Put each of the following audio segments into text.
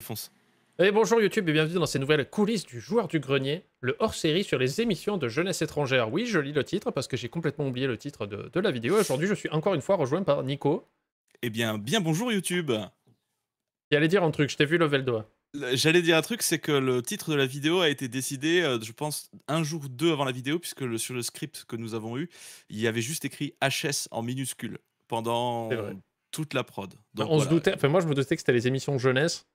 Fonce. Et bonjour YouTube et bienvenue dans ces nouvelles coulisses du joueur du grenier, le hors-série sur les émissions de jeunesse étrangère. Oui, je lis le titre parce que j'ai complètement oublié le titre de la vidéo. Aujourd'hui, je suis encore une fois rejoint par Nico. Eh bien, bonjour YouTube. Qui allait dire un truc, je t'ai vu lever le doigt. J'allais dire un truc, c'est que le titre de la vidéo a été décidé, je pense, un jour ou deux avant la vidéo, puisque sur le script que nous avons eu, il y avait juste écrit HS en minuscule C'est pendant vrai. toute la prod. Enfin, Donc on se voilà. doutait, enfin moi je me doutais que c'était les émissions jeunesse.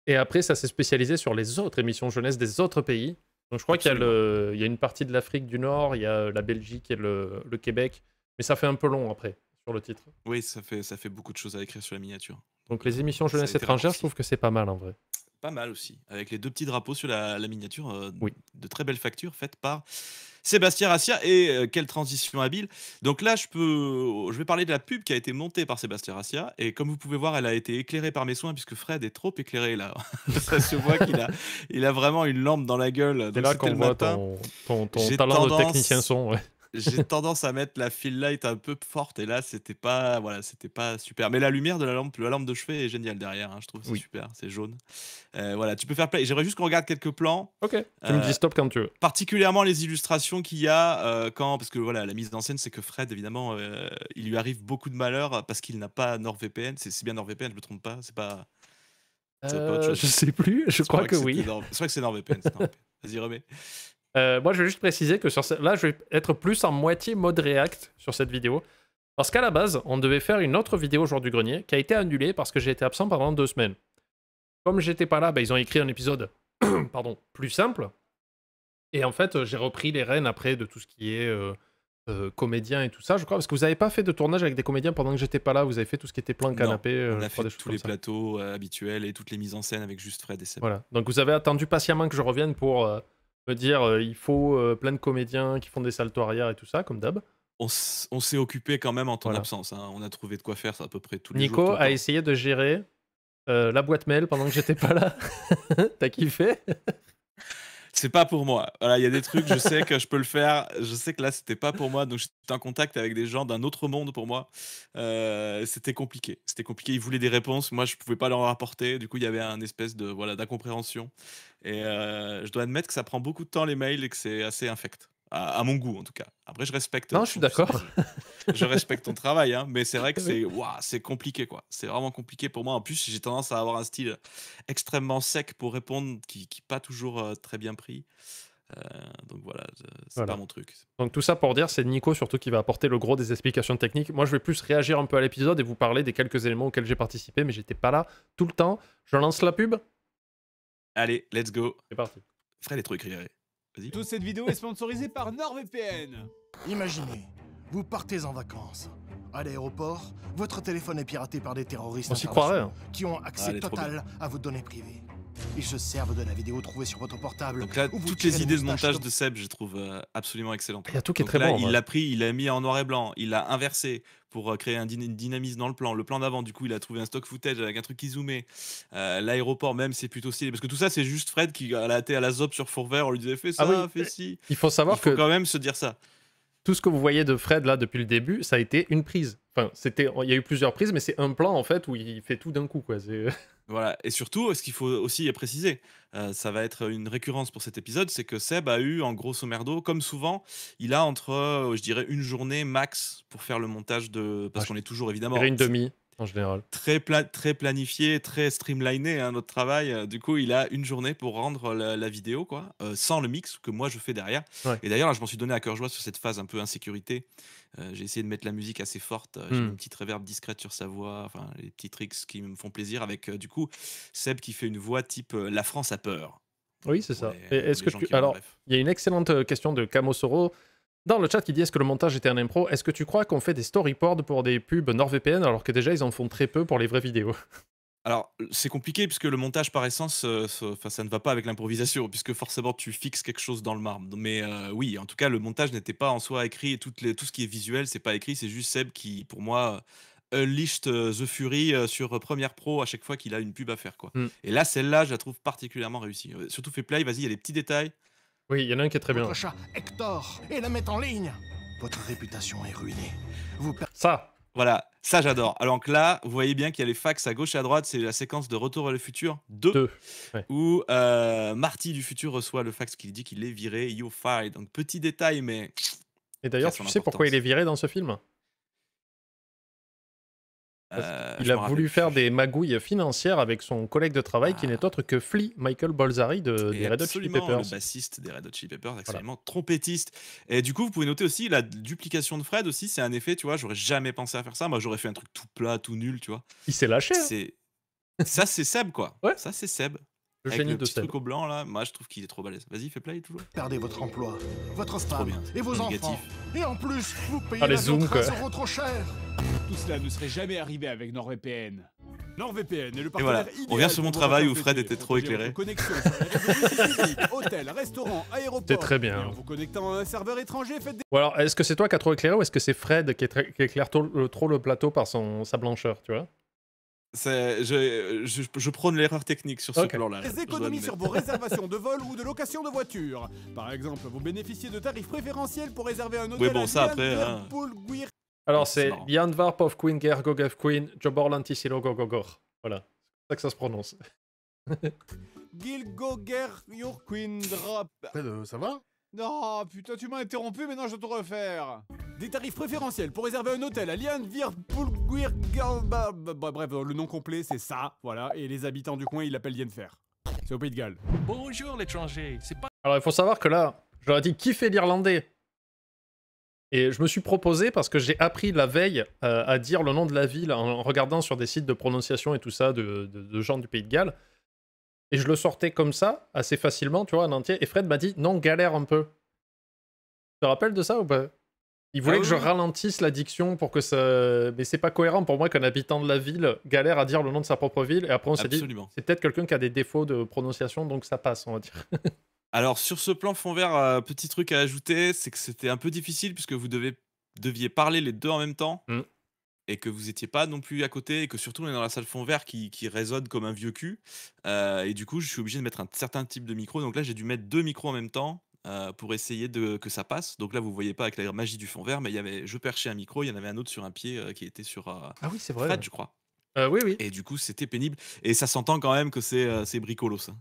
Et après, ça s'est spécialisé sur les autres émissions jeunesse des autres pays. Donc je crois qu'il y a, il y a une partie de l'Afrique du Nord, il y a la Belgique et le Québec. Mais ça fait un peu long après, sur le titre. Oui, ça fait beaucoup de choses à écrire sur la miniature. Donc les émissions Ça a jeunesse été étrangère, je raccourci. trouve que c'est pas mal en vrai. Pas mal aussi, avec les deux petits drapeaux sur la miniature, Oui. de très belles factures faites par Sébastien Rassia. Et quelle transition habile. Donc là, je vais parler de la pub qui a été montée par Sébastien Rassia, et comme vous pouvez voir, elle a été éclairée par mes soins puisque Fred est trop éclairé là. Ça se voit il a vraiment une lampe dans la gueule. C'est Donc là c'était qu'on le voit matin. ton J'ai talent de technicien tendance son. Ouais. j'ai tendance à mettre la fill light un peu forte, et là c'était pas, voilà, c'était pas super. Mais la lumière de la lampe de chevet est géniale derrière, hein, je trouve, c'est Oui. super, c'est jaune. Voilà, tu peux faire play. J'aimerais juste qu'on regarde quelques plans, Ok, tu me dis stop quand tu veux. particulièrement les illustrations qu'il y a, quand, parce que voilà, la mise en scène, c'est que Fred, évidemment, il lui arrive beaucoup de malheur parce qu'il n'a pas NordVPN. C'est bien NordVPN, je me trompe pas, c'est pas autre chose. Je sais plus, je crois que oui. Je crois que c'est NordVPN, c'est NordVPN. Vas-y, remets. Moi, je vais juste préciser que là, je vais être plus en moitié mode React sur cette vidéo. Parce qu'à la base, on devait faire une autre vidéo au jour du grenier qui a été annulée parce que j'ai été absent pendant 2 semaines. Comme j'étais pas là, bah, ils ont écrit un épisode pardon, plus simple. Et en fait, j'ai repris les rênes après de tout ce qui est comédien et tout ça, je crois. Parce que vous avez pas fait de tournage avec des comédiens pendant que j'étais pas là. Vous avez fait tout ce qui était plan Non, canapé, on je a crois, fait des choses tous comme les ça. plateaux habituels et toutes les mises en scène avec juste Fred et Seb. Voilà. Donc vous avez attendu patiemment que je revienne pour me dire il faut plein de comédiens qui font des saltos arrière et tout ça, comme d'hab. On s'est occupé quand même en ton Voilà. absence, hein. On a trouvé de quoi faire à peu près tous les jours, Nico tout le a temps. essayé de gérer la boîte mail pendant que j'étais pas là. T'as kiffé? C'est pas pour moi. Voilà, il y a des trucs, je sais que je peux le faire. Je sais que là, c'était pas pour moi. Donc, j'étais en contact avec des gens d'un autre monde pour moi. C'était compliqué. C'était compliqué. Ils voulaient des réponses. Moi, je pouvais pas leur apporter. Du coup, il y avait un espèce de, voilà, d'incompréhension. Et je dois admettre que ça prend beaucoup de temps, les mails, et que c'est assez infect. À mon goût, en tout cas. Après, je respecte Non, je suis d'accord. je respecte ton travail, hein, mais c'est vrai que Oui. c'est compliqué, quoi. C'est vraiment compliqué pour moi. En plus, j'ai tendance à avoir un style extrêmement sec pour répondre, qui n'est pas toujours très bien pris. Donc voilà, c'est Voilà. pas mon truc. Donc tout ça pour dire, c'est Nico surtout qui va apporter le gros des explications techniques. Moi, je vais plus réagir un peu à l'épisode et vous parler des quelques éléments auxquels j'ai participé, mais j'étais pas là tout le temps. Je lance la pub. Allez, let's go. C'est parti. Fred est trop éclairé. Vas-y. Toute cette vidéo est sponsorisée par NordVPN. Imaginez, vous partez en vacances. À l'aéroport, votre téléphone est piraté par des terroristes On s'y internationaux croirait. Hein. qui ont accès elle est trop total à vos données privées. Ils se servent de la vidéo trouvée sur votre portable. Donc là, où vous toutes tirez les le idées de moustache montage comme- de Seb, je les trouve absolument excellentes. Il y a tout qui est Donc très là, bon. en il vrai. l'a pris, il l'a mis en noir et blanc, il l'a inversé pour créer un dynamisme dans le plan. Le plan d'avant, du coup, il a trouvé un stock footage avec un truc qui zoomait. L'aéroport même, c'est plutôt stylé. Parce que tout ça, c'est juste Fred qui a été à la ZOP sur Fourvert, on lui disait fais ça, Ah oui, fais ci. il faut Il savoir faut que quand même se dire ça. tout ce que vous voyez de Fred là depuis le début, ça a été une prise. Enfin, il y a eu plusieurs prises, mais c'est un plan en fait où il fait tout d'un coup, quoi. Voilà, et surtout, ce qu'il faut aussi préciser, ça va être une récurrence pour cet épisode, c'est que Seb a eu, en grosso merdo, comme souvent, il a entre, je dirais, une journée max pour faire le montage de... Parce Ah, qu'on est toujours, Je évidemment, dirais une demi en général. très planifié, très streamliné, hein, notre travail. Du coup, il a une journée pour rendre la vidéo, quoi, sans le mix que moi je fais derrière. Ouais. Et d'ailleurs, là, je m'en suis donné à cœur joie sur cette phase un peu insécurité. J'ai essayé de mettre la musique assez forte. J'ai mis une petite reverb discrète sur sa voix. Enfin, les petits tricks qui me font plaisir avec, du coup, Seb qui fait une voix type La France a peur. Oui, c'est Pour ça. les- Et est-ce pour que les gens qui ont alors, bref. il y a une excellente question de Kamosoro dans le chat qui dit est-ce que le montage était un impro? Est-ce que tu crois qu'on fait des storyboards pour des pubs NordVPN alors que déjà ils en font très peu pour les vraies vidéos? Alors, c'est compliqué puisque le montage par essence, ça ne va pas avec l'improvisation, puisque forcément tu fixes quelque chose dans le marbre. Mais oui, en tout cas, le montage n'était pas en soi écrit, et tout ce qui est visuel, c'est pas écrit, c'est juste Seb qui, pour moi, unleashed The Fury sur Premiere Pro à chaque fois qu'il a une pub à faire, quoi. Mm. Et là, celle-là, je la trouve particulièrement réussie. Surtout fait play, vas-y, il y a des petits détails. Oui, il y en a un qui est très bien. Votre chat Hector et la mettre en ligne. Votre réputation est ruinée. Vous Ça, Voilà, ça j'adore. Alors que là, vous voyez bien qu'il y a les fax à gauche et à droite, c'est la séquence de Retour vers le futur 2, 2. Ouais. où Marty du futur reçoit le fax qui lui dit qu'il est viré, you're fired. Donc petit détail, mais Et qui a d'ailleurs, son tu sais pourquoi il est importance. viré dans ce film? Parce qu'il Je a me voulu rappelle faire plus. des magouilles financières avec son collègue de travail qui n'est Ah, autre que Flea Michael Bolzari des et Red Hot Chili absolument, le Peppers. bassiste des Red Hot Chili Peppers, Voilà. absolument trompettiste. Et du coup, vous pouvez noter aussi la duplication de Fred aussi, c'est un effet, tu vois, j'aurais jamais pensé à faire ça. Moi, j'aurais fait un truc tout plat, tout nul, tu vois. Il s'est lâché, hein. C'est Ça, c'est Seb, quoi. Ouais, Ça, c'est Seb. le Avec génie le de petit Seb. truc au blanc, là, moi, je trouve qu'il est trop balèze. Vas-y, fais play, toujours. Perdez votre emploi, votre Trop femme bien. et vos En enfants. négatif. Et en plus, vous payez Ah, les l'avion zooms, quoi. 13 € trop cher. Tout cela ne serait jamais arrivé avec NordVPN. NordVPN est le Et voilà, partenaire idéal on revient sur pour mon vos travail où vacances Fred d'été. était trop Protégez éclairé. votre connexion sur les réseaux physiques, hôtels, restaurants, aéroports. C'est très Et bien. en vous connectant à un serveur étranger, faites des... Ou alors, est-ce que c'est toi qui as trop éclairé ou est-ce que c'est Fred qui éclaire trop le plateau par sa blancheur, tu vois? Je prône l'erreur technique sur ce Ok. plan-là. Des je dois économies sur admettre. vos réservations de vol ou de location de voiture. Par exemple, vous bénéficiez de tarifs préférentiels pour réserver un hôtel bon, à ça, après, Lian, hein. Liverpool, Guir. Alors, C'est c'est marrant. Jan Varp of Queen Ger Gogev Queen Joborlantisilo Gogogor. Voilà, c'est ça que ça se prononce. Gilgoger, your queen drop. Ça va? Non, putain, tu m'as interrompu, maintenant je dois tout refaire. Des tarifs préférentiels pour réserver un hôtel à Lian, Liverpool, Guir, bref, le nom complet c'est ça, voilà, et les habitants du coin ils l'appellent Yenfer. C'est au Pays de Galles. Bonjour l'étranger, c'est pas Alors, il faut savoir que là, je leur ai dit qui fait l'irlandais. Et je me suis proposé parce que j'ai appris la veille à dire le nom de la ville en regardant sur des sites de prononciation et tout ça de gens du Pays de Galles. Et je le sortais comme ça, assez facilement, tu vois, en entier. Et Fred m'a dit non, galère un peu. Tu te rappelles de ça ou pas? Il voulait Ah que je oui, oui. ralentisse la diction pour que ça. Mais c'est pas cohérent pour moi qu'un habitant de la ville galère à dire le nom de sa propre ville. Et après, on s'est dit, Absolument. c'est peut-être quelqu'un qui a des défauts de prononciation, donc ça passe, on va dire. Alors, sur ce plan fond vert, petit truc à ajouter, c'est que c'était un peu difficile puisque vous deviez parler les deux en même temps. Mm. Et que vous étiez pas non plus à côté, et que surtout on est dans la salle fond vert qui résonne comme un vieux cul. Et du coup, je suis obligé de mettre un certain type de micro. Donc là, j'ai dû mettre 2 micros en même temps pour essayer que ça passe. Donc là, vous voyez pas avec la magie du fond vert, mais je perchais un micro, il y en avait un autre sur un pied qui était sur Ah oui, c'est Fred, je crois. Oui, oui. Et du coup, c'était pénible. Et ça s'entend quand même que c'est bricolos, ça.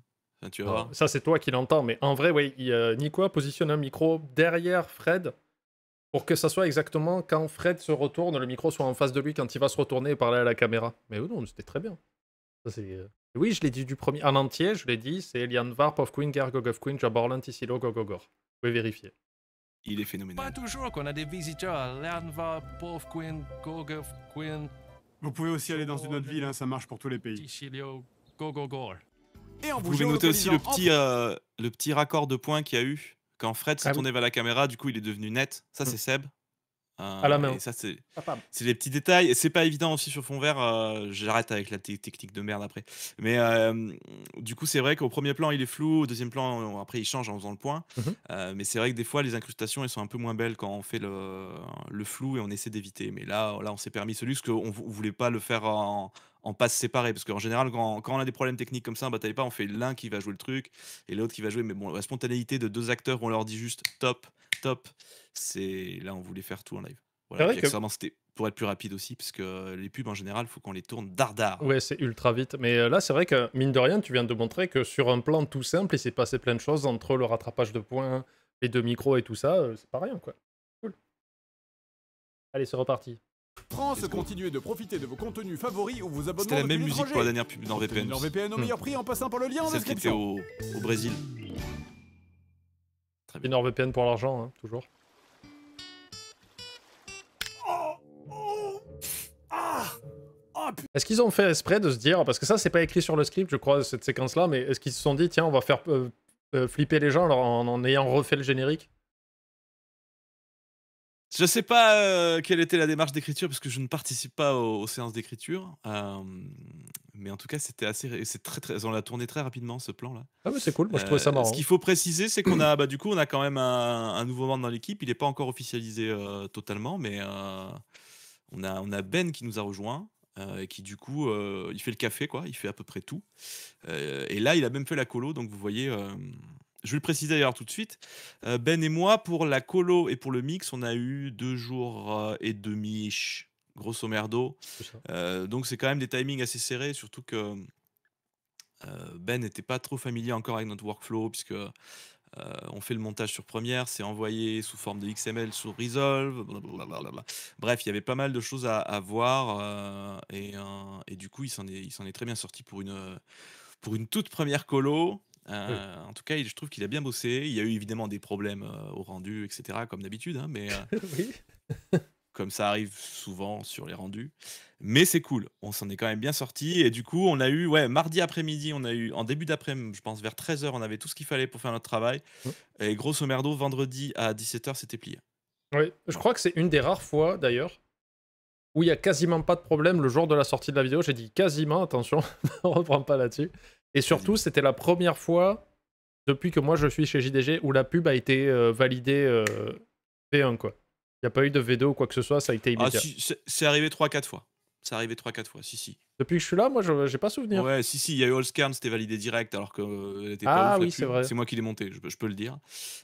Enfin, tu vas voir. Ça, c'est toi qui l'entends, mais en vrai, oui, Nico positionne un micro derrière Fred pour que ça soit exactement quand Fred se retourne, le micro soit en face de lui quand il va se retourner et parler à la caméra. Mais oui, non, c'était très bien. Ça, c'est... Oui, je l'ai dit du premier. En entier, je l'ai dit, c'est Lian Varp of Queen Gergog of Queen Jaborlant Isilo Gogogor. Vous pouvez vérifier. Il est pas phénoménal. toujours qu'on a des visiteurs à Lernva, Pov Queen, Gogov Queen, Vous pouvez aussi aller dans une autre ville, hein, ça marche pour tous les pays. Tichilio, Gogogor. Et en Vous pouvez noter aussi le petit raccord de points qu'il y a eu quand Fred s'est Ah oui. tourné vers la caméra. Du coup, il est devenu net. Ça, c'est Seb. À la main. Et ça, c'est Papa. les petits détails. Et c'est pas évident aussi sur fond vert. J'arrête avec la technique de merde après. Mais du coup, c'est vrai qu'au premier plan, il est flou. Au deuxième plan, après, il change en faisant le point. Mais c'est vrai que des fois, les incrustations, elles sont un peu moins belles quand on fait le flou et on essaie d'éviter. Mais là, on s'est permis ce luxe qu'on voulait pas le faire en passes séparées. Parce qu'en général, quand on a des problèmes techniques comme ça, bah, t'avais pas, on fait l'un qui va jouer le truc et l'autre qui va jouer. Mais bon, la spontanéité de 2 acteurs où on leur dit juste top, top, là, on voulait faire tout en live. Voilà. C'est vrai Puis que- accessoirement, c'était pour être plus rapide aussi, parce que les pubs en général, il faut qu'on les tourne dardard. Ouais, c'est ultra vite. Mais là, c'est vrai que, mine de rien, tu viens de montrer que sur un plan tout simple, il s'est passé plein de choses entre le rattrapage de points, les 2 micros et tout ça. C'est pas rien, quoi. Cool. Allez, c'est reparti. France, continuez de profiter de vos contenus favoris ou vos abonnements. C'était la même depuis musique pour la l'étranger. dernière pub dans VPN. NordVPN au meilleur prix en passant par le lien en Celle qui était description. au Brésil. Très Et bien. NordVPN pour l'argent, hein, toujours. Est-ce qu'ils ont fait exprès de se dire, parce que ça c'est pas écrit sur le script je crois cette séquence là, mais est-ce qu'ils se sont dit tiens on va faire flipper les gens en ayant refait le générique? Je sais pas quelle était la démarche d'écriture, parce que je ne participe pas aux séances d'écriture. Mais en tout cas, c'est très, on l'a tourné très rapidement, ce plan-là. Ah mais c'est cool, moi je trouvais ça marrant. Ce qu'il faut préciser, c'est qu'on a, du coup, on a quand même un nouveau membre dans l'équipe. Il n'est pas encore officialisé totalement, mais on a Ben qui nous a rejoint. Et qui du coup il fait le café, quoi, il fait à peu près tout, et là il a même fait la colo, donc vous voyez, je vais le préciser d'ailleurs tout de suite, Ben et moi pour la colo et pour le mix on a eu 2 jours et demi grosso merdo. C'est ça. Donc c'est quand même des timings assez serrés, surtout que Ben n'était pas trop familier encore avec notre workflow, puisque on fait le montage sur Premiere, c'est envoyé sous forme de XML sur Resolve, blablabla. Bref, il y avait pas mal de choses à voir, et du coup, il s'en est très bien sorti pour une toute première colo. Oui. En tout cas, je trouve qu'il a bien bossé. Il y a eu évidemment des problèmes au rendu, etc., comme d'habitude, hein, mais Oui. comme ça arrive souvent sur les rendus. Mais c'est cool, on s'en est quand même bien sorti. Et du coup, on a eu, ouais, mardi après-midi, en début d'après-midi, je pense vers 13h, on avait tout ce qu'il fallait pour faire notre travail. Mmh. Et grosso merdo, vendredi à 17h, c'était plié. Oui. Je crois que c'est une des rares fois, d'ailleurs, où il y a quasiment pas de problème le jour de la sortie de la vidéo. J'ai dit quasiment, attention, on reprend pas là-dessus. Et surtout, c'était la première fois depuis que moi je suis chez JDG où la pub a été validée V1, quoi. Il n'y a pas eu de V2 ou quoi que ce soit, ça a été Ah, immédiat. si, c'est arrivé 3-4 fois. C'est arrivé 3-4 fois, si. Depuis que je suis là, moi, j'ai pas souvenir. Ouais, si, il y a eu Allskern, c'était validé direct, alors qu'elle était pas Ah ouf, la oui, c'est pub. vrai. C'est moi qui l'ai monté, je peux le dire.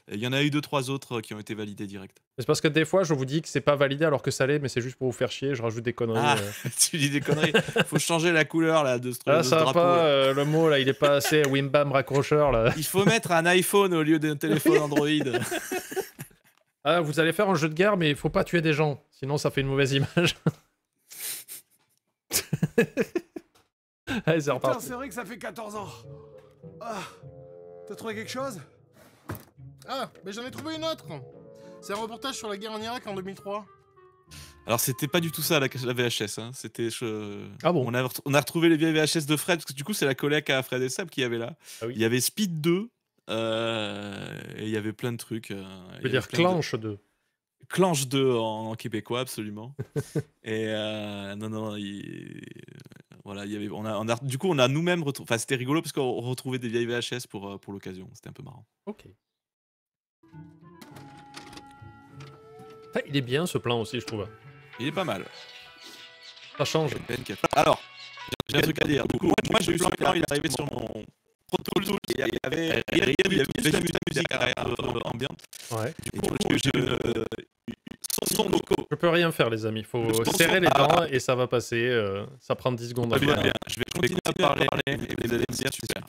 Et il y en a eu 2-3 autres qui ont été validés direct. C'est parce que des fois, je vous dis que c'est pas validé alors que ça l'est, mais c'est juste pour vous faire chier, je rajoute des conneries. Ah, tu dis des conneries. Faut changer la couleur là, de ce Ah, de ce ça va drapeau. pas, Là. le mot là, il est pas assez Wim Bam raccrocheur là. Il faut mettre un iPhone au lieu d'un téléphone Android. Ah, vous allez faire un jeu de guerre, mais il faut pas tuer des gens, sinon ça fait une mauvaise image. Allez, c'est Putain, reparti. c'est vrai que ça fait 14 ans. Ah, t'as trouvé quelque chose? Ah, mais j'en ai trouvé une autre. C'est un reportage sur la guerre en Irak en 2003. Alors c'était pas du tout ça la VHS. Hein. C'était Ah bon? on a retrouvé les vieilles VHS de Fred, parce que du coup c'est la collègue à Fred et Sab qui avait là. Ah oui. Il y avait Speed 2, et il y avait plein de trucs. Je il veux y dire avait plein de- Clanche 2. Clanche 2 en québécois, absolument. Et non, voilà, il y avait, du coup, on a nous-mêmes retrouvé. Enfin, c'était rigolo parce qu'on retrouvait des vieilles VHS pour l'occasion. C'était un peu marrant. Ok. Ah, il est bien ce plan aussi, je trouve. Il est pas mal. Ça change. Alors, j'ai un truc à dire. Du coup, moi j'ai eu ce plan, il est arrivé sur mon Pro Tools. Il y avait juste la musique ambiante. Ouais. Et du coup, j'ai son loco. Je peux rien faire, les amis. Faut Le sponsor- serrer les Ah. dents et ça va passer. Ça prend 10 secondes à Bien, faire. bien. Je vais continuer à parler et vous allez me dire super.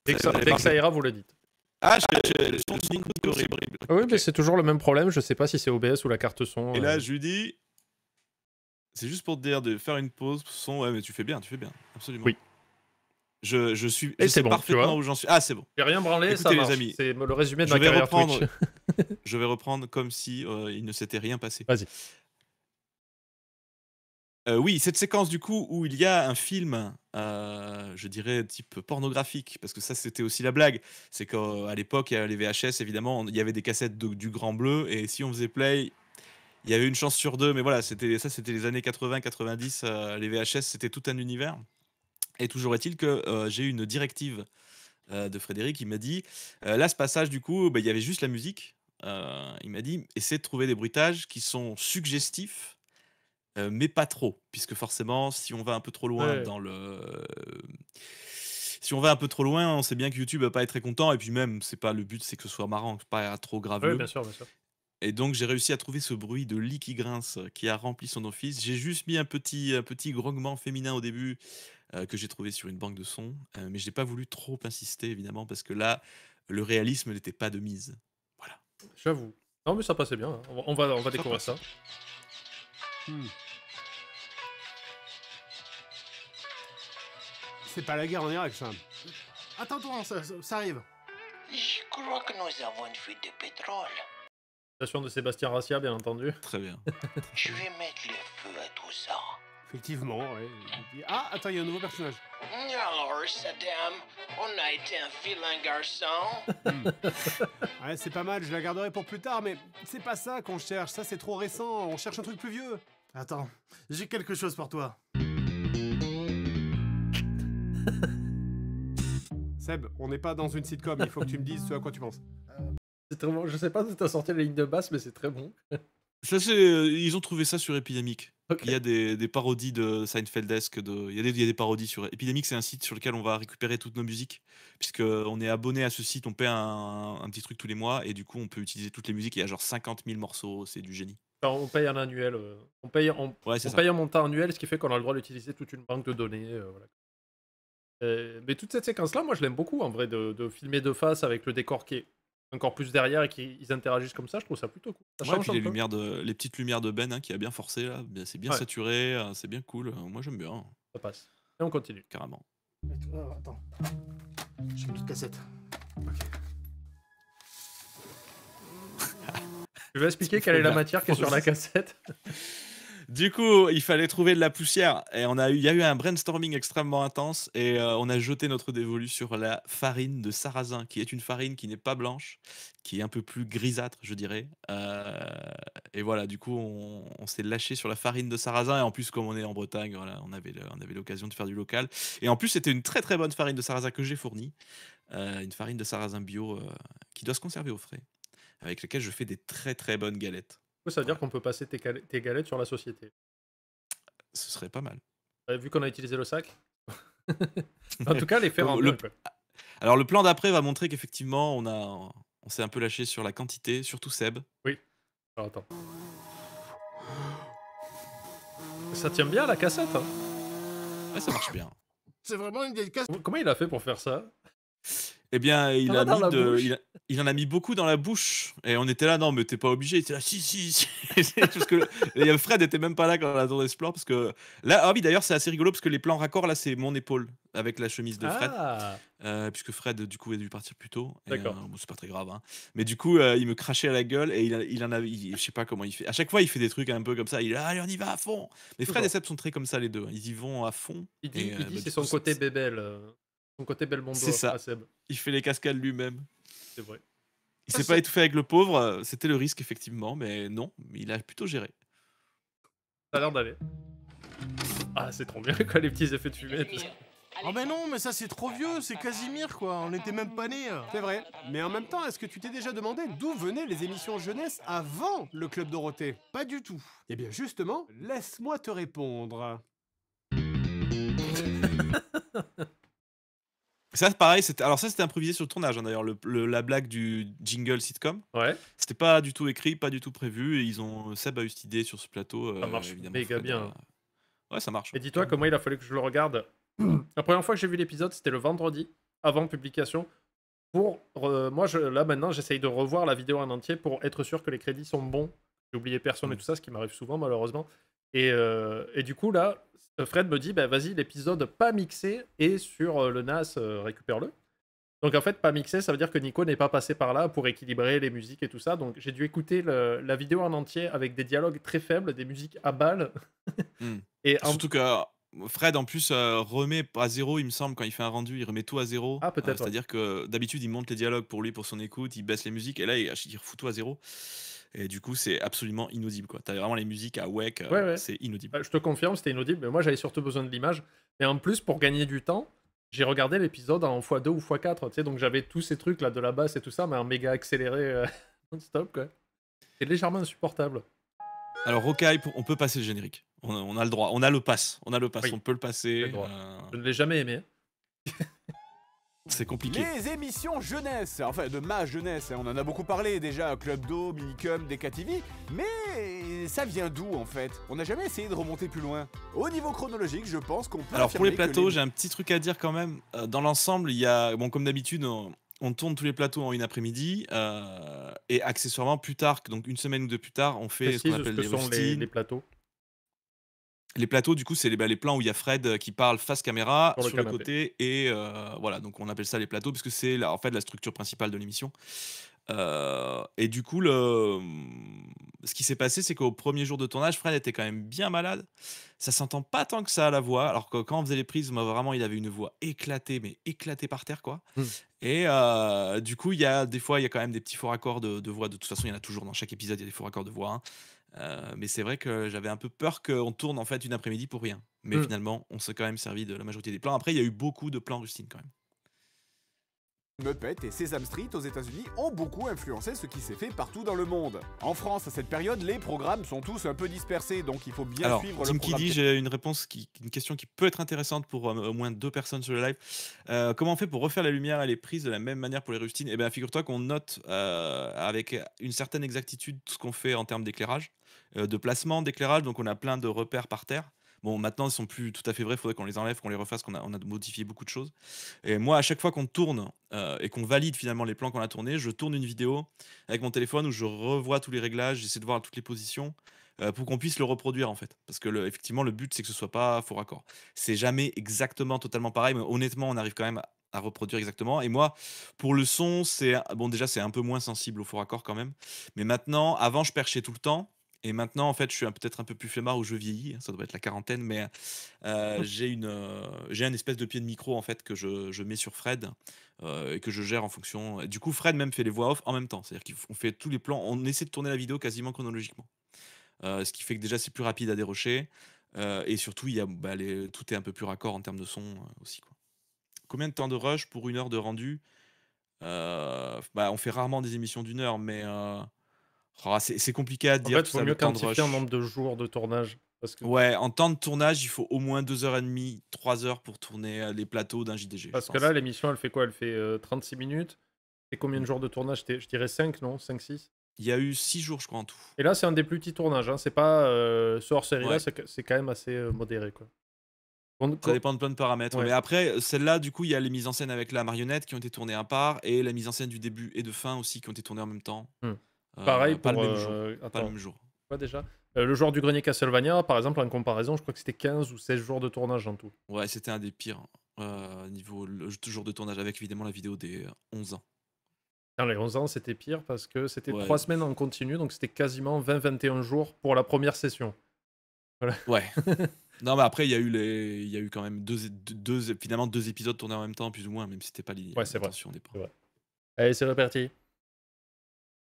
Dès que ça ira, vous le dites. Ah, le son de Nico est horrible. Ah oui, Ok. mais c'est toujours le même problème. Je sais pas si c'est OBS ou la carte son. Et là, je lui dis, c'est juste pour te dire de faire une pause. Son, ouais, mais tu fais bien, absolument. Oui. Je suis, Et je c'est sais bon, tu parfaitement vois. où j'en suis. Ah, c'est bon. J'ai rien branlé, Écoutez, ça les marche. amis, C'est le résumé de je ma vais carrière reprendre. Twitch. Je vais reprendre comme si il ne s'était rien passé. Vas-y. Oui, cette séquence du coup où il y a un film, je dirais type pornographique, parce que ça c'était aussi la blague, c'est qu'à l'époque les VHS évidemment il y avait des cassettes du Grand Bleu et si on faisait play, il y avait une chance sur deux, mais voilà c'était les années 80-90, les VHS c'était tout un univers. Et toujours est-il que j'ai eu une directive de Frédéric, il m'a dit là ce passage du coup il y avait juste la musique, il m'a dit essaie de trouver des bruitages qui sont suggestifs. Mais pas trop, puisque forcément, si on va un peu trop loin Ouais. si on va un peu trop loin, on sait bien que YouTube va pas être très content, et puis même, c'est pas le but, c'est que ce soit marrant, pas trop Oui, graveleux. bien sûr, bien sûr. Et donc, j'ai réussi à trouver ce bruit de lit qui grince qui a rempli son office. J'ai juste mis un petit grognement féminin au début que j'ai trouvé sur une banque de sons, mais j'ai pas voulu trop insister, évidemment, parce que là, le réalisme n'était pas de mise. Voilà. J'avoue. Non, mais ça passait bien. Hein. On va découvrir ça. C'est pas la guerre en Irak, ça. Attends, ça arrive. Je crois que nous avons une fuite de pétrole. Station de Sébastien Rassia, bien entendu. Très bien. Je vais mettre le feu à tout ça. Effectivement, ouais. Ah, attends, il y a un nouveau personnage. Alors, Saddam, on a été un vilain garçon. Ouais, c'est pas mal, je la garderai pour plus tard, mais c'est pas ça qu'on cherche, ça c'est trop récent, on cherche un truc plus vieux. Attends, j'ai quelque chose pour toi. Seb, on n'est pas dans une sitcom, il faut que tu me dises ce à quoi tu penses. C'est très bon. Je sais pas si t'as sorti la ligne de basse, mais c'est très bon. Ça, ils ont trouvé ça sur Epidemic. Ok. Il y a des parodies de Seinfeldesque. Il y a des parodies sur Epidemic, c'est un site sur lequel on va récupérer toutes nos musiques. Puisqu'on est abonné à ce site, on paie un petit truc tous les mois et du coup on peut utiliser toutes les musiques. Il y a genre 50 000 morceaux, c'est du génie. Enfin, on paye un annuel. Ouais, c'est On ça. paye un montant annuel, ce qui fait qu'on a le droit d'utiliser toute une banque de données. Voilà. Mais toute cette séquence-là, moi, je l'aime beaucoup, en vrai, de filmer de face avec le décor qui est encore plus derrière et qu'ils interagissent comme ça. Je trouve ça plutôt cool. Ça Ouais, change puis un peu. les petites lumières de Ben hein, qui a bien forcé là, c'est bien Ouais. saturé, c'est bien cool. Moi j'aime bien, Ça passe. Et on continue. carrément. Attends. J'ai une autre cassette. Je vais expliquer quelle est la matière qui est sur la cassette. Du coup, il fallait trouver de la poussière et il y a eu un brainstorming extrêmement intense et on a jeté notre dévolu sur la farine de sarrasin, qui est une farine qui n'est pas blanche, qui est un peu plus grisâtre, je dirais. Et voilà, du coup, on s'est lâché sur la farine de sarrasin et en plus, comme on est en Bretagne, voilà, on avait l'occasion de faire du local. Et en plus, c'était une très très bonne farine de sarrasin que j'ai fournie, une farine de sarrasin bio qui doit se conserver au frais, avec laquelle je fais des très très bonnes galettes. Ça veut dire qu'on peut passer tes galettes sur la société. Ce serait pas mal. Vu qu'on a utilisé le sac. En tout cas, les faire en Le- main, quoi. Alors le plan d'après va montrer qu'effectivement on s'est un peu lâché sur la quantité, surtout Seb. Alors, attends. Ça tient bien la cassette. Hein. Ouais, ça marche bien. C'est vraiment une vieille cassette. Comment il a fait pour faire ça? Eh bien, va dans la bouche. il en a mis beaucoup dans la bouche. Et on était là, non, mais t'es pas obligé. Il était là, si. Parce que Fred était même pas là quand on a tourné ce plan. Parce que là, ah oui, d'ailleurs, c'est assez rigolo parce que les plans raccords, là, c'est mon épaule avec la chemise de Fred. Ah, Puisque Fred, du coup, a dû partir plus tôt. Et, D'accord. bon, c'est pas très grave. Hein. Mais du coup, il me crachait à la gueule et je sais pas comment il fait. À chaque fois, il fait des trucs un peu comme ça. Il est là, allez, on y va à fond. Mais Fred Toujours. et Seb sont très comme ça, les deux. Ils y vont à fond. il dit, Et, il dit bah, c'est du son coup, côté bébel. Son côté Belmondo C'est ça. à Seb. il fait les cascades lui-même. C'est vrai. Il Ça, s'est c'est- pas étouffé avec le pauvre, c'était le risque effectivement, mais non, il a plutôt géré. Ça a l'air d'aller. Ah, c'est trop bien, quoi, les petits effets de fumée. tout ça. Oh mais non, mais ça c'est trop vieux, c'est Casimir quoi, on était même pas nés. C'est vrai. Mais en même temps, est-ce que tu t'es déjà demandé d'où venaient les émissions jeunesse avant le Club Dorothée? Pas du tout. Eh bien justement, laisse-moi te répondre. Ça, pareil, c'était improvisé sur le tournage, hein, d'ailleurs, la blague du jingle sitcom. Ouais, C'était pas du tout écrit, pas du tout prévu, et Seb a eu cette idée sur ce plateau. Ça marche évidemment, méga Fred bien. Ouais, ça marche. et dis-toi comment il a fallu que je le regarde. La première fois que j'ai vu l'épisode, c'était le vendredi, avant publication. Moi, là maintenant, j'essaye de revoir la vidéo en entier pour être sûr que les crédits sont bons. J'ai oublié personne et tout ça, ce qui m'arrive souvent malheureusement. Et du coup, là, Fred me dit, bah, vas-y, l'épisode pas mixé est sur le NAS, récupère-le. Donc en fait, pas mixé, ça veut dire que Nico n'est pas passé par là pour équilibrer les musiques et tout ça. Donc j'ai dû écouter la vidéo en entier avec des dialogues très faibles, des musiques à balles. Hmm. Et Surtout que Fred, en plus, remet à zéro, il me semble, quand il fait un rendu, il remet tout à zéro. Ah, peut-être, ouais. C'est-à-dire que d'habitude, il monte les dialogues pour lui, pour son écoute, il baisse les musiques, et là, il refout tout à zéro. Et du coup, c'est absolument inaudible, quoi. T'as vraiment les musiques à whack, Ouais. c'est inaudible. Bah, je te confirme, c'était inaudible, mais moi j'avais surtout besoin de l'image. Et en plus, pour gagner du temps, j'ai regardé l'épisode en x2 ou x4, tu sais, donc j'avais tous ces trucs là de la basse et tout ça, mais en méga accéléré non-stop, quoi. C'est légèrement insupportable. Alors, Rocaille, on peut passer le générique. On a le droit, on a le pass, Oui, on peut le passer. le droit. Je ne l'ai jamais aimé. C'est compliqué. Les émissions jeunesse, enfin de ma jeunesse, on en a beaucoup parlé déjà, Club Do, Minicum, DKTV, mais ça vient d'où en fait? On n'a jamais essayé de remonter plus loin. Au niveau chronologique, je pense qu'on peut Alors pour les affirmer que plateaux, j'ai un petit truc à dire quand même. Dans l'ensemble, il y a, bon comme d'habitude, on tourne tous les plateaux en une après-midi et accessoirement plus tard, donc une semaine ou deux plus tard, on fait ce qu'on Précise ce appelle que les sont rustines. les plateaux. Les plateaux, du coup, c'est les plans où il y a Fred qui parle face caméra Sur le sur le canapé. côté et voilà, donc on appelle ça les plateaux parce que c'est en fait la structure principale de l'émission. Et du coup, ce qui s'est passé, c'est qu'au premier jour de tournage, Fred était quand même bien malade. Ça s'entend pas tant que ça à la voix, alors que quand on faisait les prises, moi vraiment, il avait une voix éclatée, mais éclatée par terre, quoi. Mm. Et du coup, des fois, il y a quand même des petits faux raccords de voix. De toute façon, il y en a toujours dans chaque épisode, il y a des faux raccords de voix. Hein. Mais c'est vrai que j'avais un peu peur qu'on tourne en fait une après-midi pour rien. Mais finalement, on s'est quand même servi de la majorité des plans. Après, il y a eu beaucoup de plans rustines quand même. Muppet et Sesame Street aux États-Unis ont beaucoup influencé ce qui s'est fait partout dans le monde. En France, à cette période, les programmes sont tous un peu dispersés, donc il faut bien Alors, suivre le Tim programme. Kiddy, j'ai une question qui peut être intéressante pour au moins 2 personnes sur le live. Comment on fait pour refaire la lumière et les prises de la même manière pour les rustines? Eh bien, figure-toi qu'on note avec une certaine exactitude ce qu'on fait en termes d'éclairage. de placement, d'éclairage, donc on a plein de repères par terre. Bon, maintenant, ils sont plus tout à fait vrais, il faudrait qu'on les enlève, qu'on les refasse, on a modifié beaucoup de choses. Et moi, à chaque fois qu'on tourne et qu'on valide finalement les plans qu'on a tournés, je tourne une vidéo avec mon téléphone où je revois tous les réglages, j'essaie de voir toutes les positions pour qu'on puisse le reproduire en fait. Parce que effectivement, le but, c'est que ce soit pas faux raccord. C'est jamais exactement totalement pareil, mais honnêtement, on arrive quand même à reproduire exactement. Et moi, pour le son, bon, déjà, c'est un peu moins sensible au faux raccord quand même. Mais maintenant, avant, je perchais tout le temps. Et maintenant, en fait, je suis peut-être un peu plus flemmard ou je vieillis, hein, ça doit être la quarantaine, mais j'ai un espèce de pied de micro en fait que je mets sur Fred et que je gère en fonction. Et du coup, Fred même fait les voix off en même temps, c'est-à-dire qu'on fait tous les plans, on essaie de tourner la vidéo quasiment chronologiquement, ce qui fait que déjà c'est plus rapide à dérocher et surtout il y a, tout est un peu plus raccord en termes de son aussi quoi. Combien de temps de rush pour 1 heure de rendu? On fait rarement des émissions d'1 heure, mais c'est compliqué à En dire fait, tout il faut ça, mieux le temps de quantifier en rush. nombre de jours de tournage. Parce que, Ouais, en temps de tournage, il faut au moins 2h30, 3 heures pour tourner les plateaux d'un JDG, je parce que pense. là, l'émission, elle fait quoi? Elle fait 36 minutes. Et combien de Mm. jours de tournage? Je dirais 5, non? 5, 6. Il y a eu 6 jours, je crois, en tout. Et là, c'est un des plus petits tournages. Hein. C'est pas ce hors-série là, Ouais. c'est quand même assez modéré. Quoi. Ça dépend de plein de paramètres. Ouais. Mais après, celle-là, du coup, il y a les mises en scène avec la marionnette qui ont été tournées à part et la mise en scène du début et de fin aussi qui ont été tournées en même temps. Pareil Pas pour. le même jour. Pas Attends, le même jour. quoi déjà le joueur du grenier Castlevania, par exemple, en comparaison, je crois que c'était 15 ou 16 jours de tournage en tout. Ouais, c'était un des pires niveau jour de tournage avec évidemment la vidéo des 11 ans. Dans les 11 ans, c'était pire parce que c'était Ouais. 3 semaines en continu, donc c'était quasiment 20-21 jours pour la première session. Voilà. Ouais. Non, mais après, il y a eu quand même finalement deux épisodes tournés en même temps, plus ou moins, même si c'était pas Ouais, c'est vrai. l'intention au départ. C'est vrai. Allez, c'est reparti.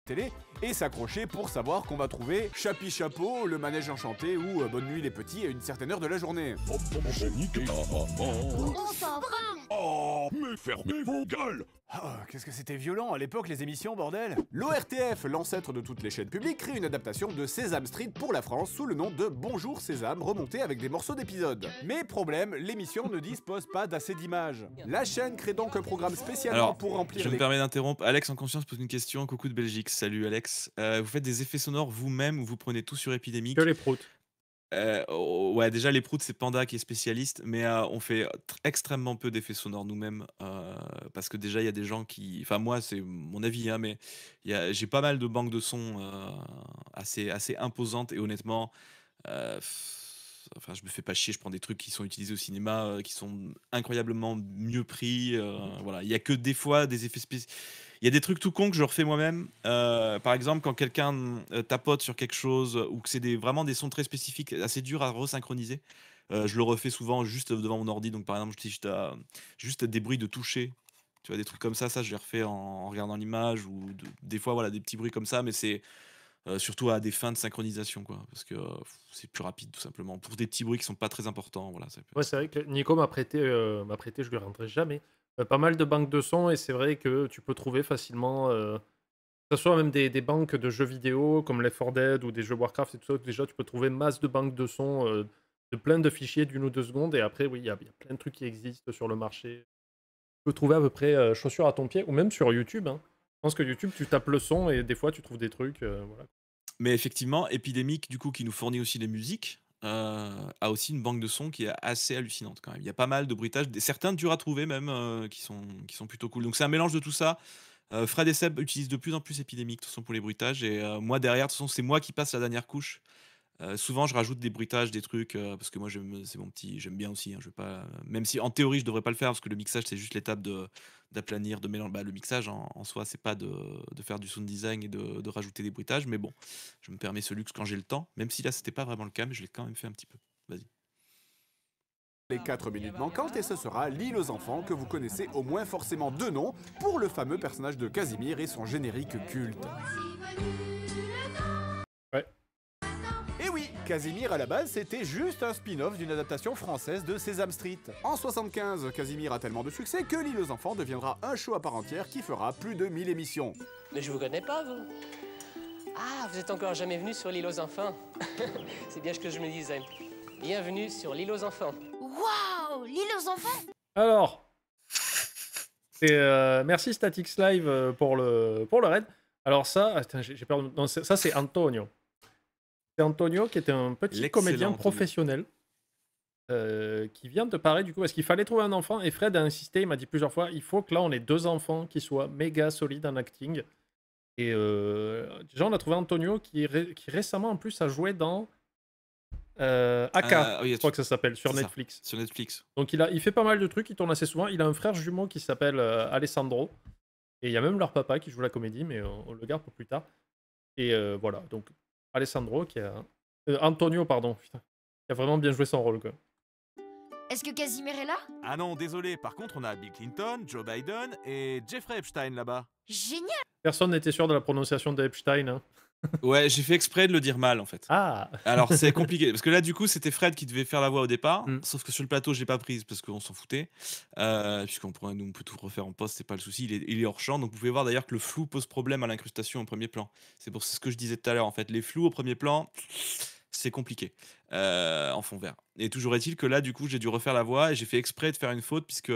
Télé et s'accrocher pour savoir qu'on va trouver Chapi Chapeau, le manège enchanté ou Bonne nuit les petits à une certaine heure de la journée. On s'en fout. Oh, mais fermez vos gueules! Ah, qu'est-ce que c'était violent à l'époque les émissions, bordel! L'ORTF, l'ancêtre de toutes les chaînes publiques, crée une adaptation de Sesame Street pour la France sous le nom de Bonjour Sésame, remontée avec des morceaux d'épisodes. Mais problème, l'émission ne dispose pas d'assez d'images. La chaîne crée donc un programme spécialement Alors, pour remplir je me les... permets d'interrompre. Alex en conscience pose une question. Coucou de Belgique. Salut Alex. Vous faites des effets sonores vous-même ou vous prenez tout sur Epidemic? Que les proutes. Ouais, déjà les proutes, c'est Panda qui est spécialiste, mais on fait extrêmement peu d'effets sonores nous-mêmes parce que déjà il y a des gens qui, enfin moi c'est mon avis, hein, mais j'ai pas mal de banques de sons assez imposantes et honnêtement, enfin je me fais pas chier, je prends des trucs qui sont utilisés au cinéma, qui sont incroyablement mieux pris. Voilà, il y a que des fois des effets spéciaux. Il y a des trucs tout cons que je refais moi-même. Par exemple, quand quelqu'un tapote sur quelque chose ou que c'est vraiment des sons très spécifiques, assez durs à resynchroniser, je le refais souvent juste devant mon ordi. Donc, par exemple, si juste des bruits de toucher, tu vois, des trucs comme ça, je les refais en regardant l'image ou des fois, voilà, des petits bruits comme ça, mais c'est surtout à des fins de synchronisation, quoi, parce que c'est plus rapide, tout simplement. Pour des petits bruits qui sont pas très importants, voilà. Ouais, c'est vrai que Nico m'a prêté, je lui rendrai jamais, pas mal de banques de sons et c'est vrai que tu peux trouver facilement, que ce soit même des banques de jeux vidéo comme Left 4 Dead ou des jeux Warcraft et tout ça, déjà tu peux trouver masse de banques de sons, de plein de fichiers d'1 ou 2 secondes et après oui, il y a plein de trucs qui existent sur le marché. Tu peux trouver à peu près, chaussures à ton pied ou même sur YouTube, hein. Je pense que YouTube, tu tapes le son et des fois tu trouves des trucs, voilà. Mais effectivement, Epidemic, du coup, qui nous fournit aussi les musiques, a aussi une banque de sons qui est assez hallucinante quand même. Il y a pas mal de bruitages, certains durs à trouver même, qui sont plutôt cool. Donc c'est un mélange de tout ça. Fred et Seb utilisent de plus en plus Epidemic, de toute façon, pour les bruitages. Et moi, derrière, de toute façon, c'est moi qui passe la dernière couche. Souvent, je rajoute des bruitages, des trucs, parce que moi, c'est mon petit, j'aime bien aussi, hein, je vais pas, même si en théorie, je devrais pas le faire, parce que le mixage, c'est juste l'étape d'aplanir, de mélanger. Le mixage, en soi, c'est pas de faire du sound design et de rajouter des bruitages, mais bon, je me permets ce luxe quand j'ai le temps, même si là, c'était pas vraiment le cas, mais je l'ai quand même fait un petit peu. Vas-y. Les 4 minutes manquantes et ce sera l'île aux enfants que vous connaissez au moins forcément de nom pour le fameux personnage de Casimir et son générique culte. Ouais. Et oui, Casimir à la base c'était juste un spin-off d'une adaptation française de Sesame Street. En 75, Casimir a tellement de succès que l'île aux enfants deviendra un show à part entière qui fera plus de 1000 émissions. Mais je vous connais pas, vous. Ah, vous êtes encore jamais venu sur l'île aux enfants. C'est bien ce que je me disais. Bienvenue sur l'île aux enfants. Waouh, l'île aux enfants. Alors, merci Statix Live pour le raid. Alors ça, attends, j'ai peur. Non, ça c'est Antonio. C'est Antonio qui était un petit L'excellent comédien Antonio. professionnel qui vient de parler du coup parce qu'il fallait trouver un enfant et Fred a insisté, il m'a dit plusieurs fois il faut que là on ait 2 enfants qui soient méga solides en acting. Et déjà on a trouvé Antonio qui récemment en plus a joué dans Aka, Oui, je crois que ça s'appelle, sur c'est ça, Netflix. sur Netflix. Donc il fait pas mal de trucs, il tourne assez souvent. Il a un frère jumeau qui s'appelle Alessandro. Et il y a même leur papa qui joue la comédie, mais on le garde pour plus tard. Et voilà, donc Alessandro qui a... Antonio, pardon, putain. Il a vraiment bien joué son rôle, quoi. Est-ce que Casimir est là? Ah non, désolé, par contre, on a Bill Clinton, Joe Biden et Jeffrey Epstein là-bas. Génial! Personne n'était sûr de la prononciation d'Epstein. Hein. Ouais, j'ai fait exprès de le dire mal en fait. Ah Alors c'est compliqué parce que là du coup c'était Fred qui devait faire la voix au départ, Mm. sauf que sur le plateau j'ai pas prise parce qu'on s'en foutait, puisqu'on pourrait nous on peut tout refaire en poste, c'est pas le souci, il est hors champ, donc vous pouvez voir d'ailleurs que le flou pose problème à l'incrustation au premier plan. C'est pour ce que je disais tout à l'heure en fait, les flous au premier plan c'est compliqué en fond vert. Et toujours est-il que là du coup j'ai dû refaire la voix et j'ai fait exprès de faire une faute puisque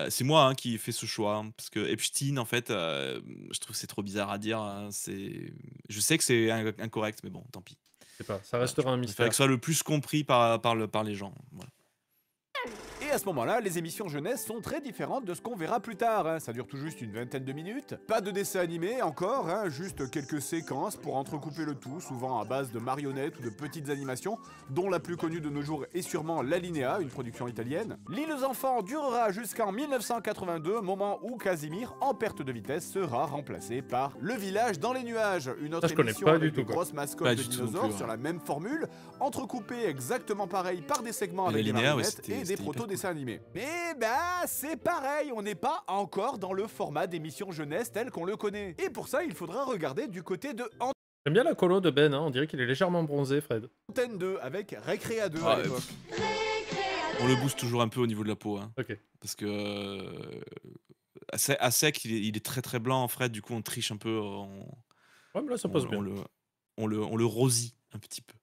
c'est moi hein, qui ai fait ce choix hein, parce que Epstein en fait je trouve que c'est trop bizarre à dire hein, je sais que c'est incorrect mais bon tant pis. Je sais pas, ça restera un Il mystère. fallait que ce soit le plus compris par les gens. Voilà. Et à ce moment-là, les émissions jeunesse sont très différentes de ce qu'on verra plus tard. Hein. Ça dure tout juste une vingtaine de minutes. Pas de dessin animé encore, hein, juste quelques séquences pour entrecouper le tout, souvent à base de marionnettes ou de petites animations, dont la plus connue de nos jours est sûrement l'Alinea, une production italienne. L'île aux enfants durera jusqu'en 1982, moment où Casimir, en perte de vitesse, sera remplacé par Le Village dans les nuages, une autre je connais émission pas du avec tout, de quoi. grosses mascottes Pas de du tout non dinosaures plus, sur ouais. la même formule, entrecoupées exactement pareil par des segments avec des L'Alinea, ouais, marionnettes c'était et des hyper proto-dessins animés. Mais bah, c'est pareil, on n'est pas encore dans le format d'émission jeunesse tel qu'on le connaît. Et pour ça, il faudra regarder du côté de J'aime bien la colo de Ben, hein. On dirait qu'il est légèrement bronzé, Fred. Antenne 2 avec Récréa 2 Ah, à l'époque. On le booste toujours un peu au niveau de la peau hein, Ok. parce que à sec il est très très blanc Fred, du coup on triche un peu, Ouais, mais là, ça passe bien. on le rosit un petit peu.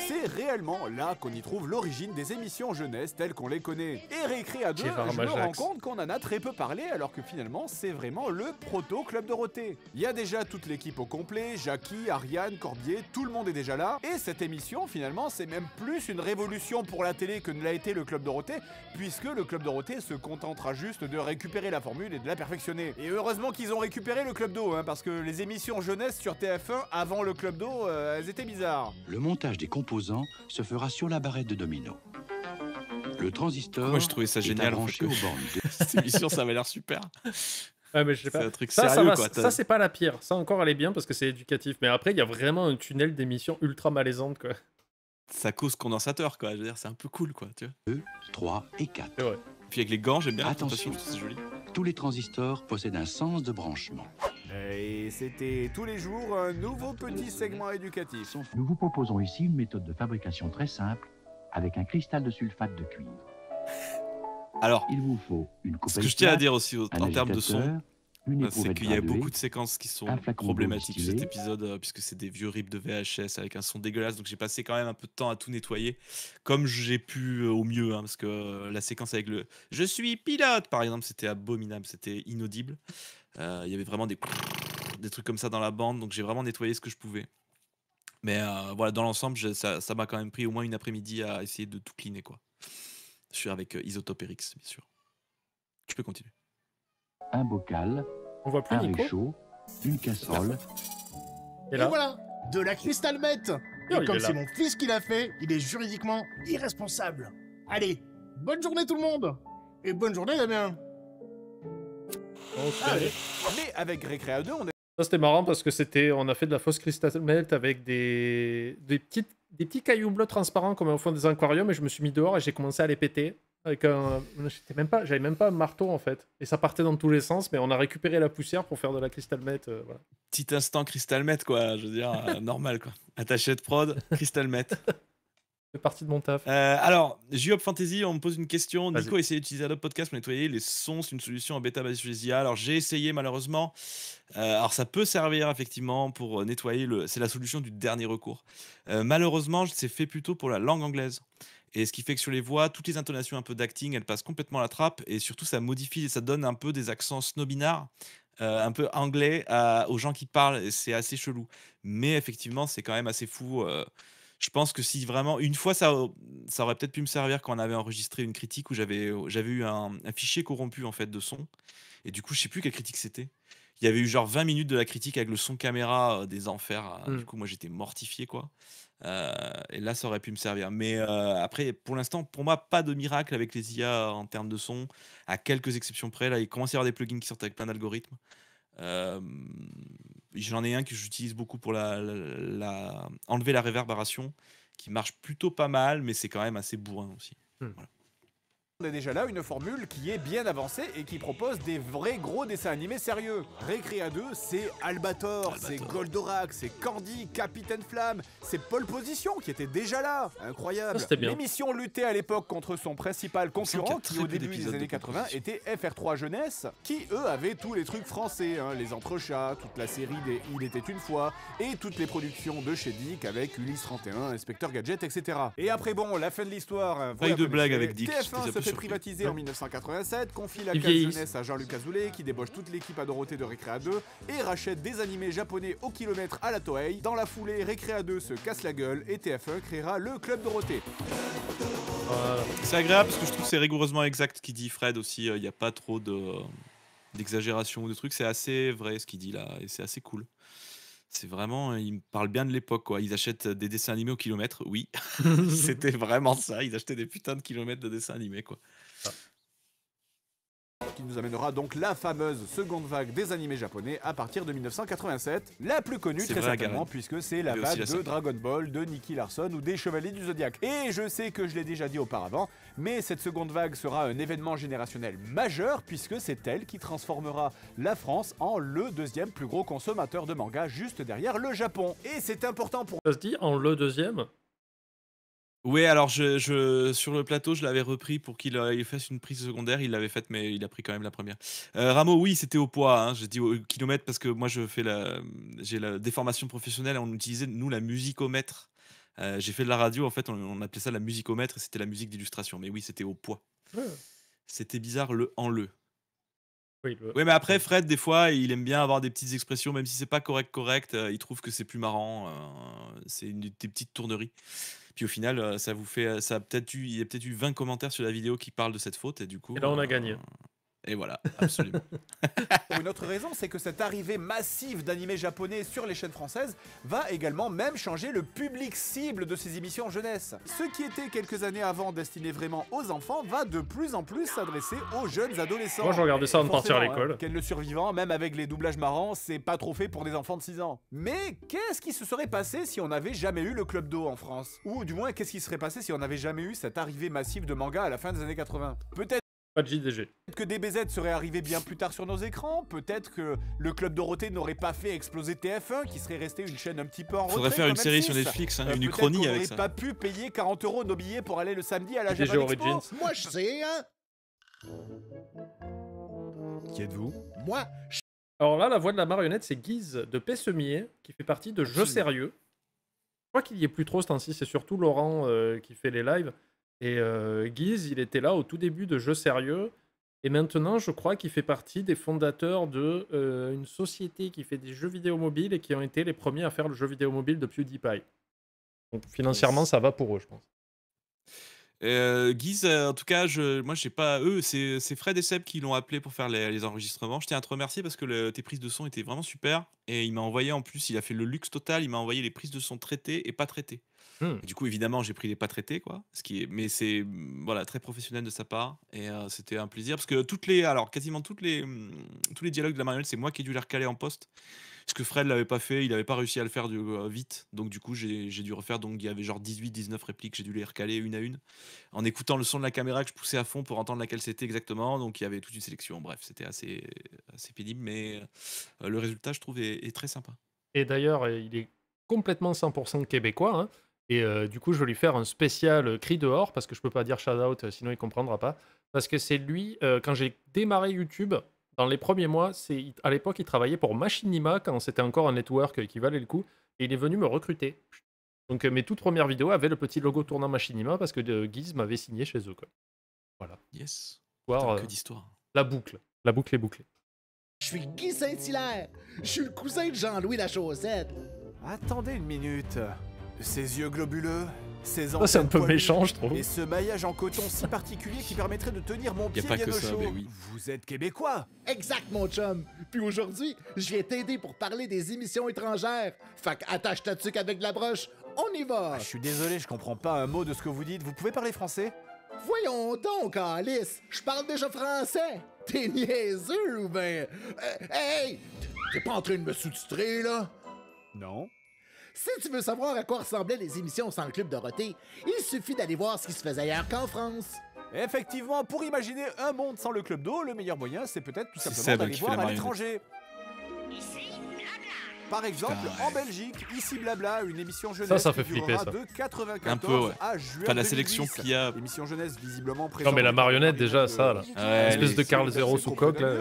C'est réellement là qu'on y trouve l'origine des émissions jeunesse telles qu'on les connaît. Et Récréa 2, Gérard je me rends Majax. compte qu'on en a très peu parlé alors que finalement c'est vraiment le proto-Club Dorothée. Il y a déjà toute l'équipe au complet, Jackie, Ariane, Corbier, tout le monde est déjà là. Et cette émission finalement c'est même plus une révolution pour la télé que ne l'a été le Club Dorothée, puisque le Club Dorothée se contentera juste de récupérer la formule et de la perfectionner. Et heureusement qu'ils ont récupéré le Club d'eau, hein, parce que les émissions jeunesse sur TF1 avant le Club d'eau, elles étaient bizarres. Le montage des composants se fera sur la barrette de domino. Le transistor Moi j'ai trouvé ça est génial en branché fait. aux bornes de- Cette émission ça avait l'air super. Ouais, mais je sais C'est pas. un truc Ça sérieux va, quoi. ça c'est pas la pire. Ça encore, elle est bien parce que c'est éducatif. Mais après, il y a vraiment un tunnel d'émissions ultra malaisante, quoi. Ça cause condensateur quoi, je veux dire c'est un peu cool quoi, tu vois. 2, 3 et 4. C'est vrai. Puis avec les gants j'aime bien la Attention. présentation, je trouve que c'est joli. Tous les transistors possèdent un sens de branchement. Et c'était tous les jours un nouveau petit segment éducatif. Nous vous proposons ici une méthode de fabrication très simple avec un cristal de sulfate de cuivre. Alors, Il vous faut une ce coupelle que je tiens à plate, dire aussi un en termes de son, agitateur, une c'est éprouvette qu'il y a graduée, beaucoup de séquences qui sont un flacon d'eau problématiques sur cet distillée. épisode, puisque c'est des vieux rips de VHS avec un son dégueulasse, donc j'ai passé quand même un peu de temps à tout nettoyer, comme j'ai pu au mieux, hein, parce que la séquence avec le « Je suis pilote », par exemple, c'était abominable, c'était inaudible. Il y avait vraiment des trucs comme ça dans la bande, donc j'ai vraiment nettoyé ce que je pouvais. Mais voilà, dans l'ensemble, ça m'a quand même pris au moins une après-midi à essayer de tout cleaner, quoi. Je suis avec Isotope RX, bien sûr. Tu peux continuer. un bocal, On voit plus un Nico. réchaud, une casserole, Et Et là, voilà, de la cristal meth. il Et comme est là. c'est mon fils qui l'a fait, il est juridiquement irresponsable. Allez, bonne journée tout le monde. Et bonne journée Damien. Ok. Allez. Mais avec Récréa 2, on est Ça c'était marrant parce que on a fait de la fausse crystal melt avec des petits cailloux bleus transparents comme au fond des aquariums et je me suis mis dehors et j'ai commencé à les péter avec j'avais même pas un marteau en fait et ça partait dans tous les sens mais on a récupéré la poussière pour faire de la crystal meth. Voilà. Petit instant Crystal Met, quoi, je veux dire, normal, quoi. Attaché de prod, Crystal Met. C'est partie de mon taf. Alors, J-Hop Fantasy, on me pose une question. Vas-y. Nico a essayé d'utiliser Adobe Podcast pour nettoyer les sons. C'est une solution en bêta basée sur les IA. Alors, j'ai essayé malheureusement. Alors, ça peut servir effectivement pour nettoyer c'est la solution du dernier recours. Malheureusement, c'est fait plutôt pour la langue anglaise. Et ce qui fait que sur les voix, toutes les intonations un peu d'acting, elles passent complètement à la trappe. Et surtout, ça modifie, ça donne un peu des accents snobinards. un peu anglais aux gens qui parlent, et c'est assez chelou. Mais effectivement, c'est quand même assez fou. Je pense que si vraiment une fois ça aurait peut-être pu me servir quand on avait enregistré une critique où j'avais eu un fichier corrompu en fait de son et du coup, je sais plus quelle critique c'était. Il y avait eu genre 20 minutes de la critique avec le son caméra, des enfers, du coup moi j'étais mortifié quoi. Et là ça aurait pu me servir. Mais, après pour l'instant, pour moi, pas de miracle avec les IA en termes de son, à quelques exceptions près. Là, il commence à y avoir des plugins qui sortent avec plein d'algorithmes. J'en ai un que j'utilise beaucoup pour enlever la réverbération, qui marche plutôt pas mal, mais c'est quand même assez bourrin aussi. Voilà. On a déjà là une formule qui est bien avancée et qui propose des vrais gros dessins animés sérieux. Récréa 2, c'est Albator, c'est Goldorak, c'est Candy, Capitaine Flamme, c'est Pole Position qui était déjà là. Incroyable. C'était bien. L'émission luttait à l'époque contre son principal On sent qu'il y a concurrent qui très au peu début des d'épisodes années de 80 Pole était FR3 Jeunesse, qui eux avaient tous les trucs français, hein, les Entrechats, toute la série des Il était une fois, et toutes les productions de chez Dick avec Ulysse 31, Inspecteur Gadget, etc. Et après bon, la fin de l'histoire, Pas eu de blague avec Dick, j'étais TF1 un se peu fait surpris. privatiser en 1987, confie la Ils case vieillissent. jeunesse à Jean-Luc Azoulay qui débauche toute l'équipe à Dorothée de Récréa 2 et rachète des animés japonais au kilomètre à la Toei. Dans la foulée, Récréa 2 se casse la gueule et TF1 créera le Club Dorothée. C'est agréable parce que je trouve que c'est rigoureusement exact ce qu'il dit Fred aussi. Il n'y a pas trop d'exagération ou de trucs. C'est assez vrai ce qu'il dit là et c'est assez cool. C'est vraiment, il me parle bien de l'époque quoi. Ils achètent des dessins animés au kilomètre, oui. C'était vraiment ça. Ils achetaient des putains de kilomètres de dessins animés quoi. Qui nous amènera donc la fameuse seconde vague des animés japonais à partir de 1987, la plus connue C'est très vrai, certainement Garen. puisque c'est la Il y a aussi vague la de saga. Dragon Ball, de Nicky Larson ou des Chevaliers du Zodiaque. Et je sais que je l'ai déjà dit auparavant, mais cette seconde vague sera un événement générationnel majeur puisque c'est elle qui transformera la France en le deuxième plus gros consommateur de manga juste derrière le Japon. Et c'est important pour Ça se dit en le deuxième? Ouais, alors sur le plateau, je l'avais repris pour il fasse une prise secondaire. Il l'avait faite, mais il a pris quand même la première. Rameau, oui, c'était au poids. Hein. J'ai dit au kilomètre parce que moi, j'ai la déformation professionnelle. On utilisait, nous, la musicomètre. J'ai fait de la radio, en fait, on appelait ça la musicomètre et c'était la musique d'illustration. Mais oui, c'était au poids. Ouais. C'était bizarre en le. Oui, Oui, mais après, Fred, des fois, il aime bien avoir des petites expressions, même si c'est pas correct, il trouve que c'est plus marrant. C'est des petites tourneries. Puis au final, ça vous fait, ça a peut-être eu, il y a peut-être eu 20 commentaires sur la vidéo qui parlent de cette faute, et du coup. Et là, on a gagné. Et voilà, absolument. Une autre raison, c'est que cette arrivée massive d'animés japonais sur les chaînes françaises va également même changer le public cible de ces émissions jeunesse. Ce qui était quelques années avant destiné vraiment aux enfants va de plus en plus s'adresser aux jeunes adolescents. Moi, je regardais ça avant de partir à Forcément, l'école. hein, Ken le survivant, même avec les doublages marrants, c'est pas trop fait pour des enfants de 6 ans. Mais qu'est-ce qui se serait passé si on n'avait jamais eu le Club d'eau en France? Ou du moins, qu'est-ce qui serait passé si on n'avait jamais eu cette arrivée massive de manga à la fin des années 80? Peut-être Pas de JDG. que DBZ serait arrivé bien plus tard sur nos écrans, peut-être que le Club Dorothée n'aurait pas fait exploser TF1, qui serait resté une chaîne un petit peu en retrait. Faudrait faire une comme série M6. sur Netflix, hein, une Peut-être uchronie qu'on avec n'aurait ça. pas pu payer 40 € nos billets pour aller le samedi à la DG Japan Expo. Origins. Moi, je sais, hein. Qui êtes-vous? Moi, Alors là, la voix de la marionnette, c'est Guise de Pessemier, qui fait partie de Jeux Sérieux. Je crois qu'il y est plus trop ce temps-ci, c'est surtout Laurent qui fait les lives. Et Guise, il était là au tout début de Jeux Sérieux. Et maintenant, je crois qu'il fait partie des fondateurs de une société qui fait des jeux vidéo mobiles et qui ont été les premiers à faire le jeu vidéo mobile de PewDiePie. Donc financièrement, ça va pour eux, je pense. Guise, en tout cas, moi, j'ai pas. Eux, c'est Fred et Seb qui l'ont appelé pour faire les enregistrements. Je tiens à te remercier parce que tes prises de son étaient vraiment super. Et il m'a envoyé en plus, il a fait le luxe total, il m'a envoyé les prises de son traitées et pas traitées. Et du coup, évidemment, j'ai pris les pas traités, quoi. Mais c'est voilà, très professionnel de sa part. Et c'était un plaisir parce que quasiment tous les dialogues de la marionnette, c'est moi qui ai dû les recaler en poste. Parce que Fred l'avait pas fait, il avait pas réussi à le faire vite. Donc du coup, j'ai dû refaire. Donc il y avait genre 18-19 répliques, j'ai dû les recaler une à une. En écoutant le son de la caméra que je poussais à fond pour entendre laquelle c'était exactement. Donc il y avait toute une sélection. Bref, c'était assez pénible. Mais le résultat, je trouve, est très sympa. Et d'ailleurs, il est complètement 100% québécois. Hein. Et du coup, je vais lui faire un spécial cri dehors parce que je peux pas dire shout out, sinon il comprendra pas. Parce que c'est lui, quand j'ai démarré YouTube, dans les premiers mois, à l'époque, il travaillait pour Machinima quand c'était encore un network qui valait le coup. Et il est venu me recruter. Donc mes toutes premières vidéos avaient le petit logo tournant Machinima parce que Guise m'avait signé chez eux. Quoi. Voilà. Yes. Histoire, Putain, que d'histoire. La boucle. La boucle est bouclée. Je suis Guy Saint-Hilaire. Je suis le cousin de Jean-Louis Lachaussette. Attendez une minute. Ces yeux globuleux, ces Ça, c'est un antennes peu poilues, méchant, je trouve. et ce maillage en coton si particulier qui permettrait de tenir mon Y a pied pas bien que au ça, chaud. mais oui. Vous êtes québécois. Exact, mon chum. Puis aujourd'hui, je viens t'aider pour parler des émissions étrangères. Fait qu'attache ta tuque avec de la broche. On y va. Je suis désolé, je comprends pas un mot de ce que vous dites. Vous pouvez parler français? Voyons donc, Alice. Je parle déjà français. T'es niaiseux ou ben... hey! T'es pas en train de me sous-titrer, là? Non. Si tu veux savoir à quoi ressemblaient les émissions sans le Club Dorothée, il suffit d'aller voir ce qui se faisait ailleurs qu'en France. Effectivement, pour imaginer un monde sans le club d'eau, le meilleur moyen, c'est peut-être tout C'est simplement Seb d'aller qui fait voir la à marionnette. l'étranger. Par exemple, Putain, en ouais. Belgique, Ici Blabla, une émission jeunesse Ça fait qui flipper, durera ça. de 94 Un peu, ouais. à juin Enfin, la sélection 2010. qu'il y a. Émission jeunesse visiblement Non, présente. mais la marionnette, déjà, ça, là. Ouais, Espèce de les- Carl Zero sous coque, là.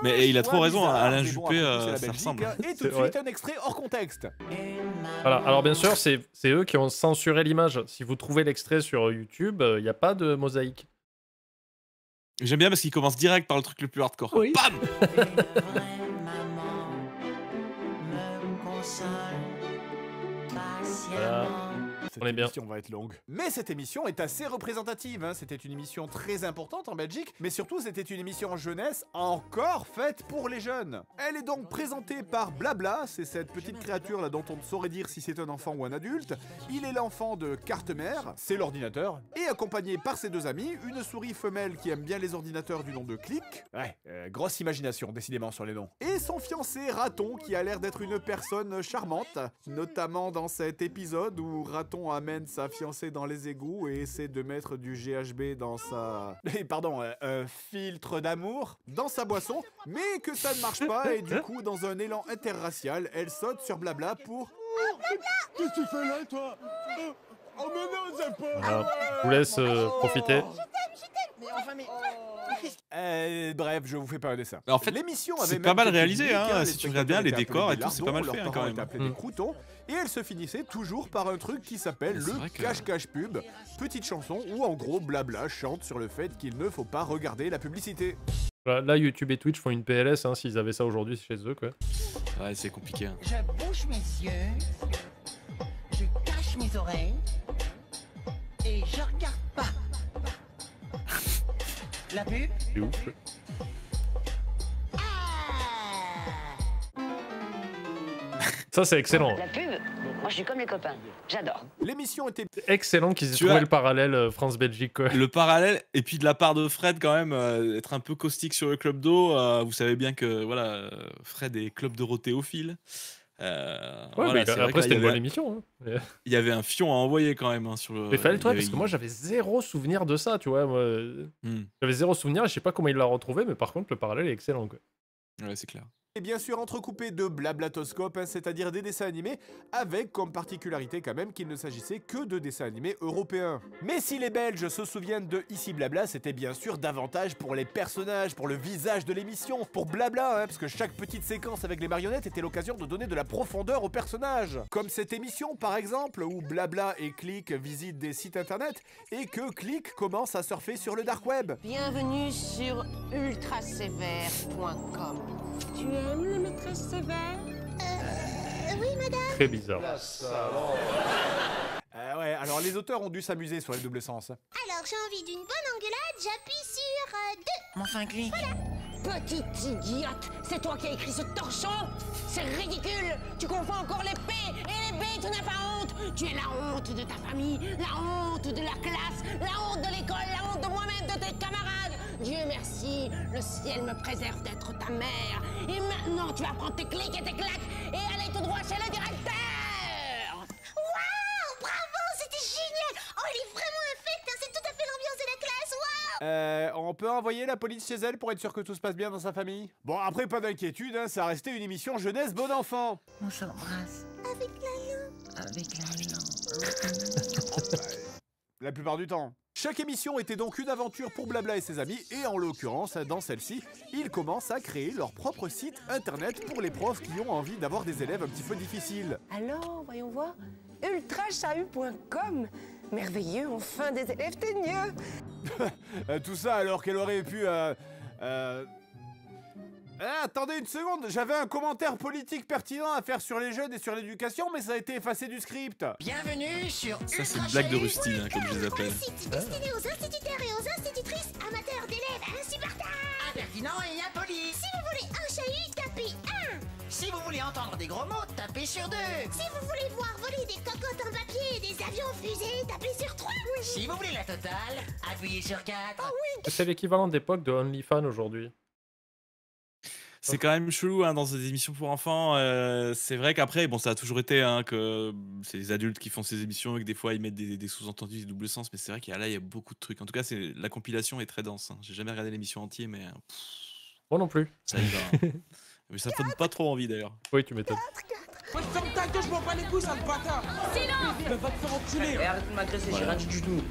Mais il a trop raison, bizarre, Alain mais bon, Juppé, après tout, c'est la ça Belgique, ressemble. Et tout de C'est vrai. suite, un extrait hors contexte. Voilà. Alors, bien sûr, c'est eux qui ont censuré l'image. Si vous trouvez l'extrait sur YouTube, il n'y a pas de mosaïque. J'aime bien parce qu'il commence direct par le truc le plus hardcore. Oui. Bam. Voilà. Cette On est bien. émission va être longue. Mais cette émission est assez représentative. Hein. C'était une émission très importante en Belgique, mais surtout c'était une émission en jeunesse encore faite pour les jeunes. Elle est donc présentée par Blabla, c'est cette petite créature là dont on ne saurait dire si c'est un enfant ou un adulte. Il est l'enfant de Cartemer, c'est l'ordinateur, et accompagné par ses deux amis, une souris femelle qui aime bien les ordinateurs du nom de Click. Ouais, grosse imagination décidément sur les noms. Et son fiancé Raton qui a l'air d'être une personne charmante, notamment dans cet épisode où Raton amène sa fiancée dans les égouts et essaie de mettre du GHB dans sa... Pardon, un filtre d'amour dans sa boisson, mais que ça ne marche pas et du coup, dans un élan interracial, elle saute sur Blabla pour... Qu'est-ce que tu fais là, toi? Oh, mais non, c'est pas... Voilà. Je vous laisse profiter. Mais enfin, mais... bref, je vous fais pas un dessin. En fait, l'émission c'est avait pas même mal quelques réalisé, mimiques, hein, les si tu regardes bien, les spectateurs étaient décors et appelés tout, c'est pas mal lardons, fait, leurs hein, quand parents même. étaient appelés des croutons, et elle se finissait toujours par un truc qui s'appelle C'est le vrai que- cache-cache pub, petite chanson où en gros Blabla chante sur le fait qu'il ne faut pas regarder la publicité. Voilà, là, YouTube et Twitch font une PLS, hein, s'ils avaient ça aujourd'hui chez eux, quoi. Ouais, c'est compliqué. Hein. Je bouge mes yeux, je cache mes oreilles et je regarde pas. La pub? C'est ouf. Ça, c'est excellent. La pub, moi je suis comme les copains, j'adore. L'émission était Excellent qu'ils aient Tu trouvé vois- le parallèle France-Belgique, quoi. Le parallèle, et puis de la part de Fred, quand même, être un peu caustique sur le club d'eau. Vous savez bien que voilà, Fred est club dorothéophile. Ouais, Voilà, mais c'est vrai que après, là, c'était il y une bonne avait- émission. Hein. Il y avait un fion à envoyer quand même hein, sur le. Mais fallait le trouver il y parce que avait- moi j'avais zéro souvenir de ça, tu vois. Moi, j'avais zéro souvenir, et je sais pas comment il l'a retrouvé, mais par contre le parallèle est excellent, quoi. Ouais, c'est clair. Et bien sûr entrecoupé de blablatoscopes, hein, c'est-à-dire des dessins animés, avec comme particularité quand même qu'il ne s'agissait que de dessins animés européens. Mais si les Belges se souviennent de Ici Blabla, c'était bien sûr davantage pour les personnages, pour le visage de l'émission, pour Blabla, hein, parce que chaque petite séquence avec les marionnettes était l'occasion de donner de la profondeur aux personnages. Comme cette émission par exemple, où Blabla et Click visitent des sites internet, et que Click commence à surfer sur le dark web. Bienvenue sur ultrasévère.com. Tu aimes le maîtresse sévère? Oui, madame. Très bizarre. Ouais, alors les auteurs ont dû s'amuser sur les doubles sens. Alors, j'ai envie d'une bonne engueulade, j'appuie sur 2. Enfin, clique. Voilà. Petite idiote, c'est toi qui as écrit ce torchon? C'est ridicule. Tu confonds encore les P et les B, tu n'as pas honte. Tu es la honte de ta famille, la honte de la classe, la honte de l'école, la honte de moi-même, de tes camarades. Dieu merci, le ciel me préserve d'être ta mère. Et maintenant, tu vas prendre tes clics et tes claques et aller tout droit chez le directeur. Waouh, bravo, c'était génial. Oh, il est vraiment infect, hein, c'est tout à fait l'ambiance de la classe, waouh. On peut envoyer la police chez elle pour être sûr que tout se passe bien dans sa famille? Bon, après, pas d'inquiétude, hein, ça restait une émission jeunesse bon enfant. On s'embrasse. Avec la langue. Avec la langue. La plupart du temps. Chaque émission était donc une aventure pour Blabla et ses amis, et en l'occurrence, dans celle-ci, ils commencent à créer leur propre site internet pour les profs qui ont envie d'avoir des élèves un petit peu difficiles. Alors, voyons voir. ultrachahu.com. Merveilleux, enfin des élèves teigneux. Tout ça alors qu'elle aurait pu... Attendez une seconde, j'avais un commentaire politique pertinent à faire sur les jeunes et sur l'éducation, mais ça a été effacé du script. Bienvenue sur Ça, c'est une blague de Rustine, hein, comme je les appelle. un site destiné aux instituteurs et aux institutrices, amateurs d'élèves insupportables. Impertinent et impoli. Si vous voulez un chahut, tapez 1. Si vous voulez entendre des gros mots, tapez sur 2. Si vous voulez voir voler des cocottes en papier et des avions fusées, tapez sur 3. Si vous voulez la totale, appuyez sur 4. Oh oui. C'est l'équivalent d'époque de OnlyFans aujourd'hui. C'est quand même chelou hein, dans des émissions pour enfants. C'est vrai qu'après, bon, ça a toujours été hein, que c'est les adultes qui font ces émissions et que des fois ils mettent des sous-entendus, des doubles sens. Mais c'est vrai qu'il y a là, il y a beaucoup de trucs. En tout cas, la compilation est très dense. Hein. J'ai jamais regardé l'émission entière, mais Moi non plus. ça y va. Hein. Mais ça donne pas trop envie d'ailleurs. Oui, tu m'étonnes. Ouais, ferme ta gueule, je m'en bats les couilles, sale bâtard. Silence. Il va te faire enculer. Arrête de m'agresser, j'ai rien dit du tout.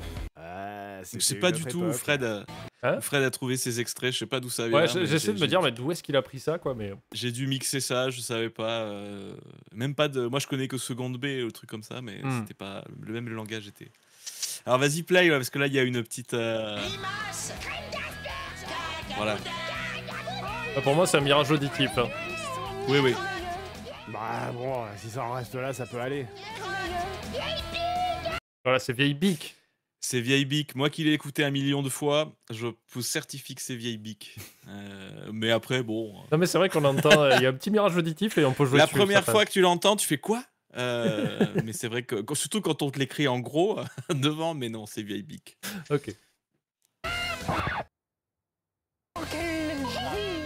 Je sais pas du tout où Fred a trouvé ces extraits. Je sais pas d'où ça vient. Ouais, j'essaie de me dire, mais d'où est-ce qu'il a pris ça, quoi. Mais j'ai dû mixer ça, je savais pas. Même pas de. Moi, je connais que seconde B ou truc comme ça, mais c'était pas le langage était. Alors vas-y play parce que là il y a une petite. Voilà. Pour moi, c'est un mirage auditif. Hein. Oui, oui. Bah bon, si ça en reste là, ça peut aller. Voilà, c'est vieille bique. C'est vieille bique. Moi qui l'ai écouté 1 million de fois, je vous certifie que c'est vieille bique. Mais après, bon. Non, mais c'est vrai qu'on entend. Il y a un petit mirage auditif et on peut jouer La dessus, première ça fois que tu l'entends, tu fais quoi mais c'est vrai que. Surtout quand on te l'écrit en gros devant, mais non, c'est vieille bique. Ok.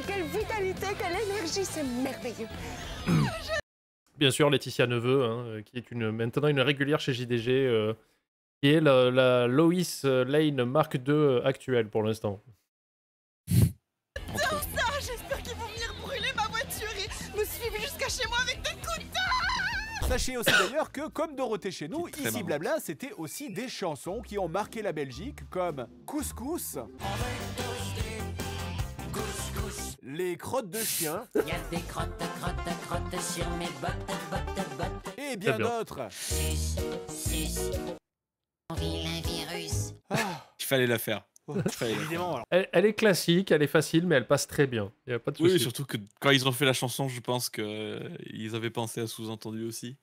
Quelle vitalité, quelle énergie, c'est merveilleux. Bien sûr, Laetitia Neveu, hein, qui est maintenant une régulière chez JDG, qui est la Lois Lane Mark II actuelle pour l'instant. Ça, j'espère qu'ils vont venir brûler ma voiture et me suivre jusqu'à chez moi avec des couteaux. Sachez aussi d'ailleurs que, comme Dorothée chez nous, ici Blabla, c'était aussi des chansons qui ont marqué la Belgique, comme Couscous, Les crottes de chien, Y a des crottes sur mes bottes. et bien d'autres. Vilain virus. Il fallait la faire. Évidemment. Alors. Elle est classique, elle est facile, mais elle passe très bien. Il y a pas de souci. Oui, surtout que quand ils ont fait la chanson, je pense qu'ils avaient pensé à sous-entendu aussi.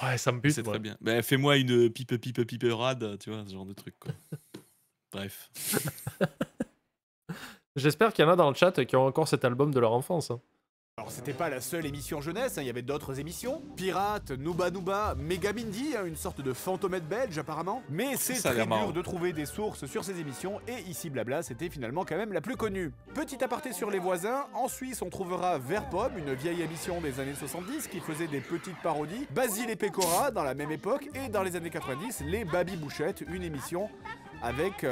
Ouais, ça me bute. C'est très bien. Bah, fais-moi une pipe rade, tu vois, ce genre de truc. Quoi. Bref. J'espère qu'il y en a dans le chat qui ont encore cet album de leur enfance. Hein. Alors c'était pas la seule émission jeunesse, hein, il y avait d'autres émissions. Pirate, Nooba Nooba, Megamindy, hein, une sorte de fantomette belge apparemment. Mais c'est Ça a très l'air marrant. dur de trouver des sources sur ces émissions, et ici Blabla c'était finalement quand même la plus connue. Petit aparté sur les voisins, en Suisse on trouvera Vert Pomme, une vieille émission des années 70 qui faisait des petites parodies, Basile et Pécora dans la même époque, et dans les années 90, les Baby Bouchettes, une émission avec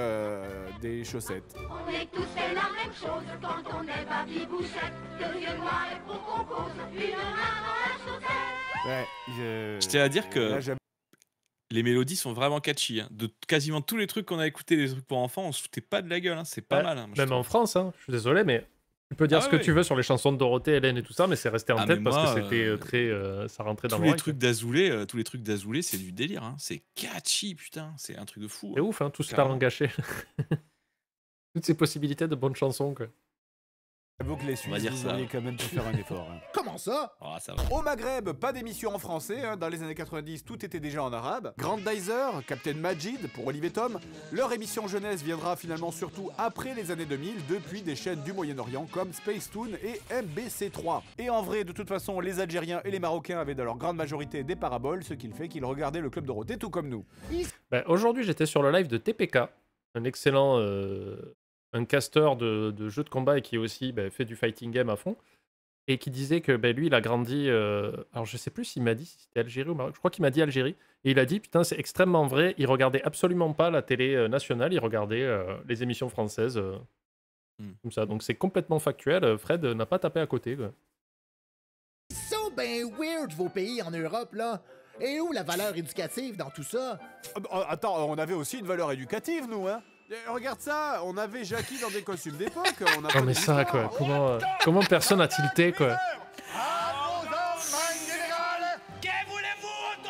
des chaussettes. On est tous fait la même chose quand on est Baby Bouchette. Curieux noir et pour qu'on cause une main dans la chaussette. Ouais, Je tiens à dire que les mélodies sont vraiment catchy. Hein. De quasiment tous les trucs qu'on a écoutés, des trucs pour enfants, on se foutait pas de la gueule. Hein. C'est pas mal. Hein, moi, je Même trouve. en France, hein, je suis désolé, mais tu peux dire Ah ce que oui. tu veux sur les chansons de Dorothée, Hélène et tout ça, mais c'est resté en Ah, tête mais parce moi, que c'était très. Ça rentrait dans tous le les rock. trucs d'Azoulay, c'est du délire. Hein. C'est catchy, putain. C'est un truc de fou. C'est ouf, hein, tout ce Carrément. talent gâché. Toutes ces possibilités de bonnes chansons, quoi. J'avoue que les On va Suisses, dire vous ça. auriez quand même pu faire un effort. Hein. Comment ça? Ah, ça va. Au Maghreb, pas d'émission en français, hein. Dans les années 90, tout était déjà en arabe. Grandizer, Captain Majid pour Olivier Tom. Leur émission jeunesse viendra finalement surtout après les années 2000, depuis des chaînes du Moyen-Orient comme Spacetoon et MBC3. Et en vrai, de toute façon, les Algériens et les Marocains avaient dans leur grande majorité des paraboles, ce qui fait qu'ils regardaient le Club Dorothée tout comme nous. Ben, aujourd'hui, j'étais sur le live de TPK, un excellent un caster de jeux de combat et qui aussi fait du fighting game à fond, et qui disait que lui, il a grandi... alors, je sais plus s'il m'a dit si c'était Algérie ou Maroc. Je crois qu'il m'a dit Algérie. Et il a dit, putain, c'est extrêmement vrai, il regardait absolument pas la télé nationale, il regardait les émissions françaises. Comme ça. Donc, c'est complètement factuel. Fred n'a pas tapé à côté, quoi. Ils sont ben weird vos pays en Europe, là. Et où la valeur éducative dans tout ça? Attends, on avait aussi une valeur éducative, nous, hein. Regarde ça, on avait Jackie dans des costumes d'époque. On a Non, mais ça, quoi. Comment personne a tilté, quoi.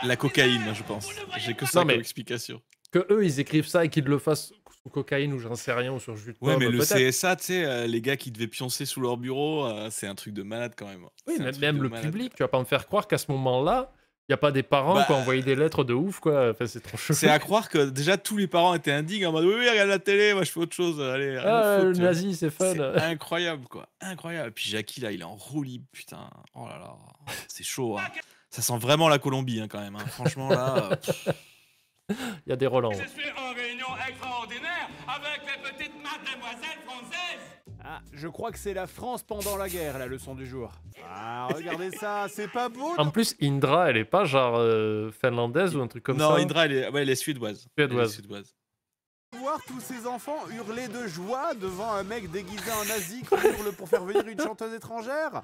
La cocaïne, moi, je pense. J'ai que ça Non, mais comme explication. Que eux, ils écrivent ça et qu'ils le fassent Ou cocaïne, ou j'en sais rien, ou sur jus de Ouais, pomme, mais le peut-être. CSA, tu sais, les gars qui devaient pioncer sous leur bureau, c'est un truc de malade quand même. Oui, C'est un mais truc même de le malade. public, tu vas pas me faire croire qu'à ce moment-là, il n'y a pas des parents Bah, qui ont envoyé des lettres de ouf, quoi. Enfin, c'est trop chaud. C'est à croire que déjà tous les parents étaient indignes en mode oui, oui, regarde la télé, moi je fais autre chose, allez, rien à Ah, foutre, le tu vois. nazi, c'est fun. C'est incroyable, quoi. Incroyable. Et puis Jackie, là, il est en roue libre, putain. Oh là là, c'est chaud. Hein. Ça sent vraiment la Colombie, hein, quand même. Hein. Franchement, là. Il y a des Roland. Je suis en réunion extraordinaire avec les petites mademoiselles françaises. Ah, je crois que c'est la France pendant la guerre, la leçon du jour. Ah, regardez ça, c'est pas beau. En plus, Indra, elle est pas genre finlandaise ou un truc comme ça. Non, Indra, elle est suédoise. Suédoise. Voir tous ces enfants hurler de joie devant un mec déguisé en nazi qui hurle pour faire venir une chanteuse étrangère.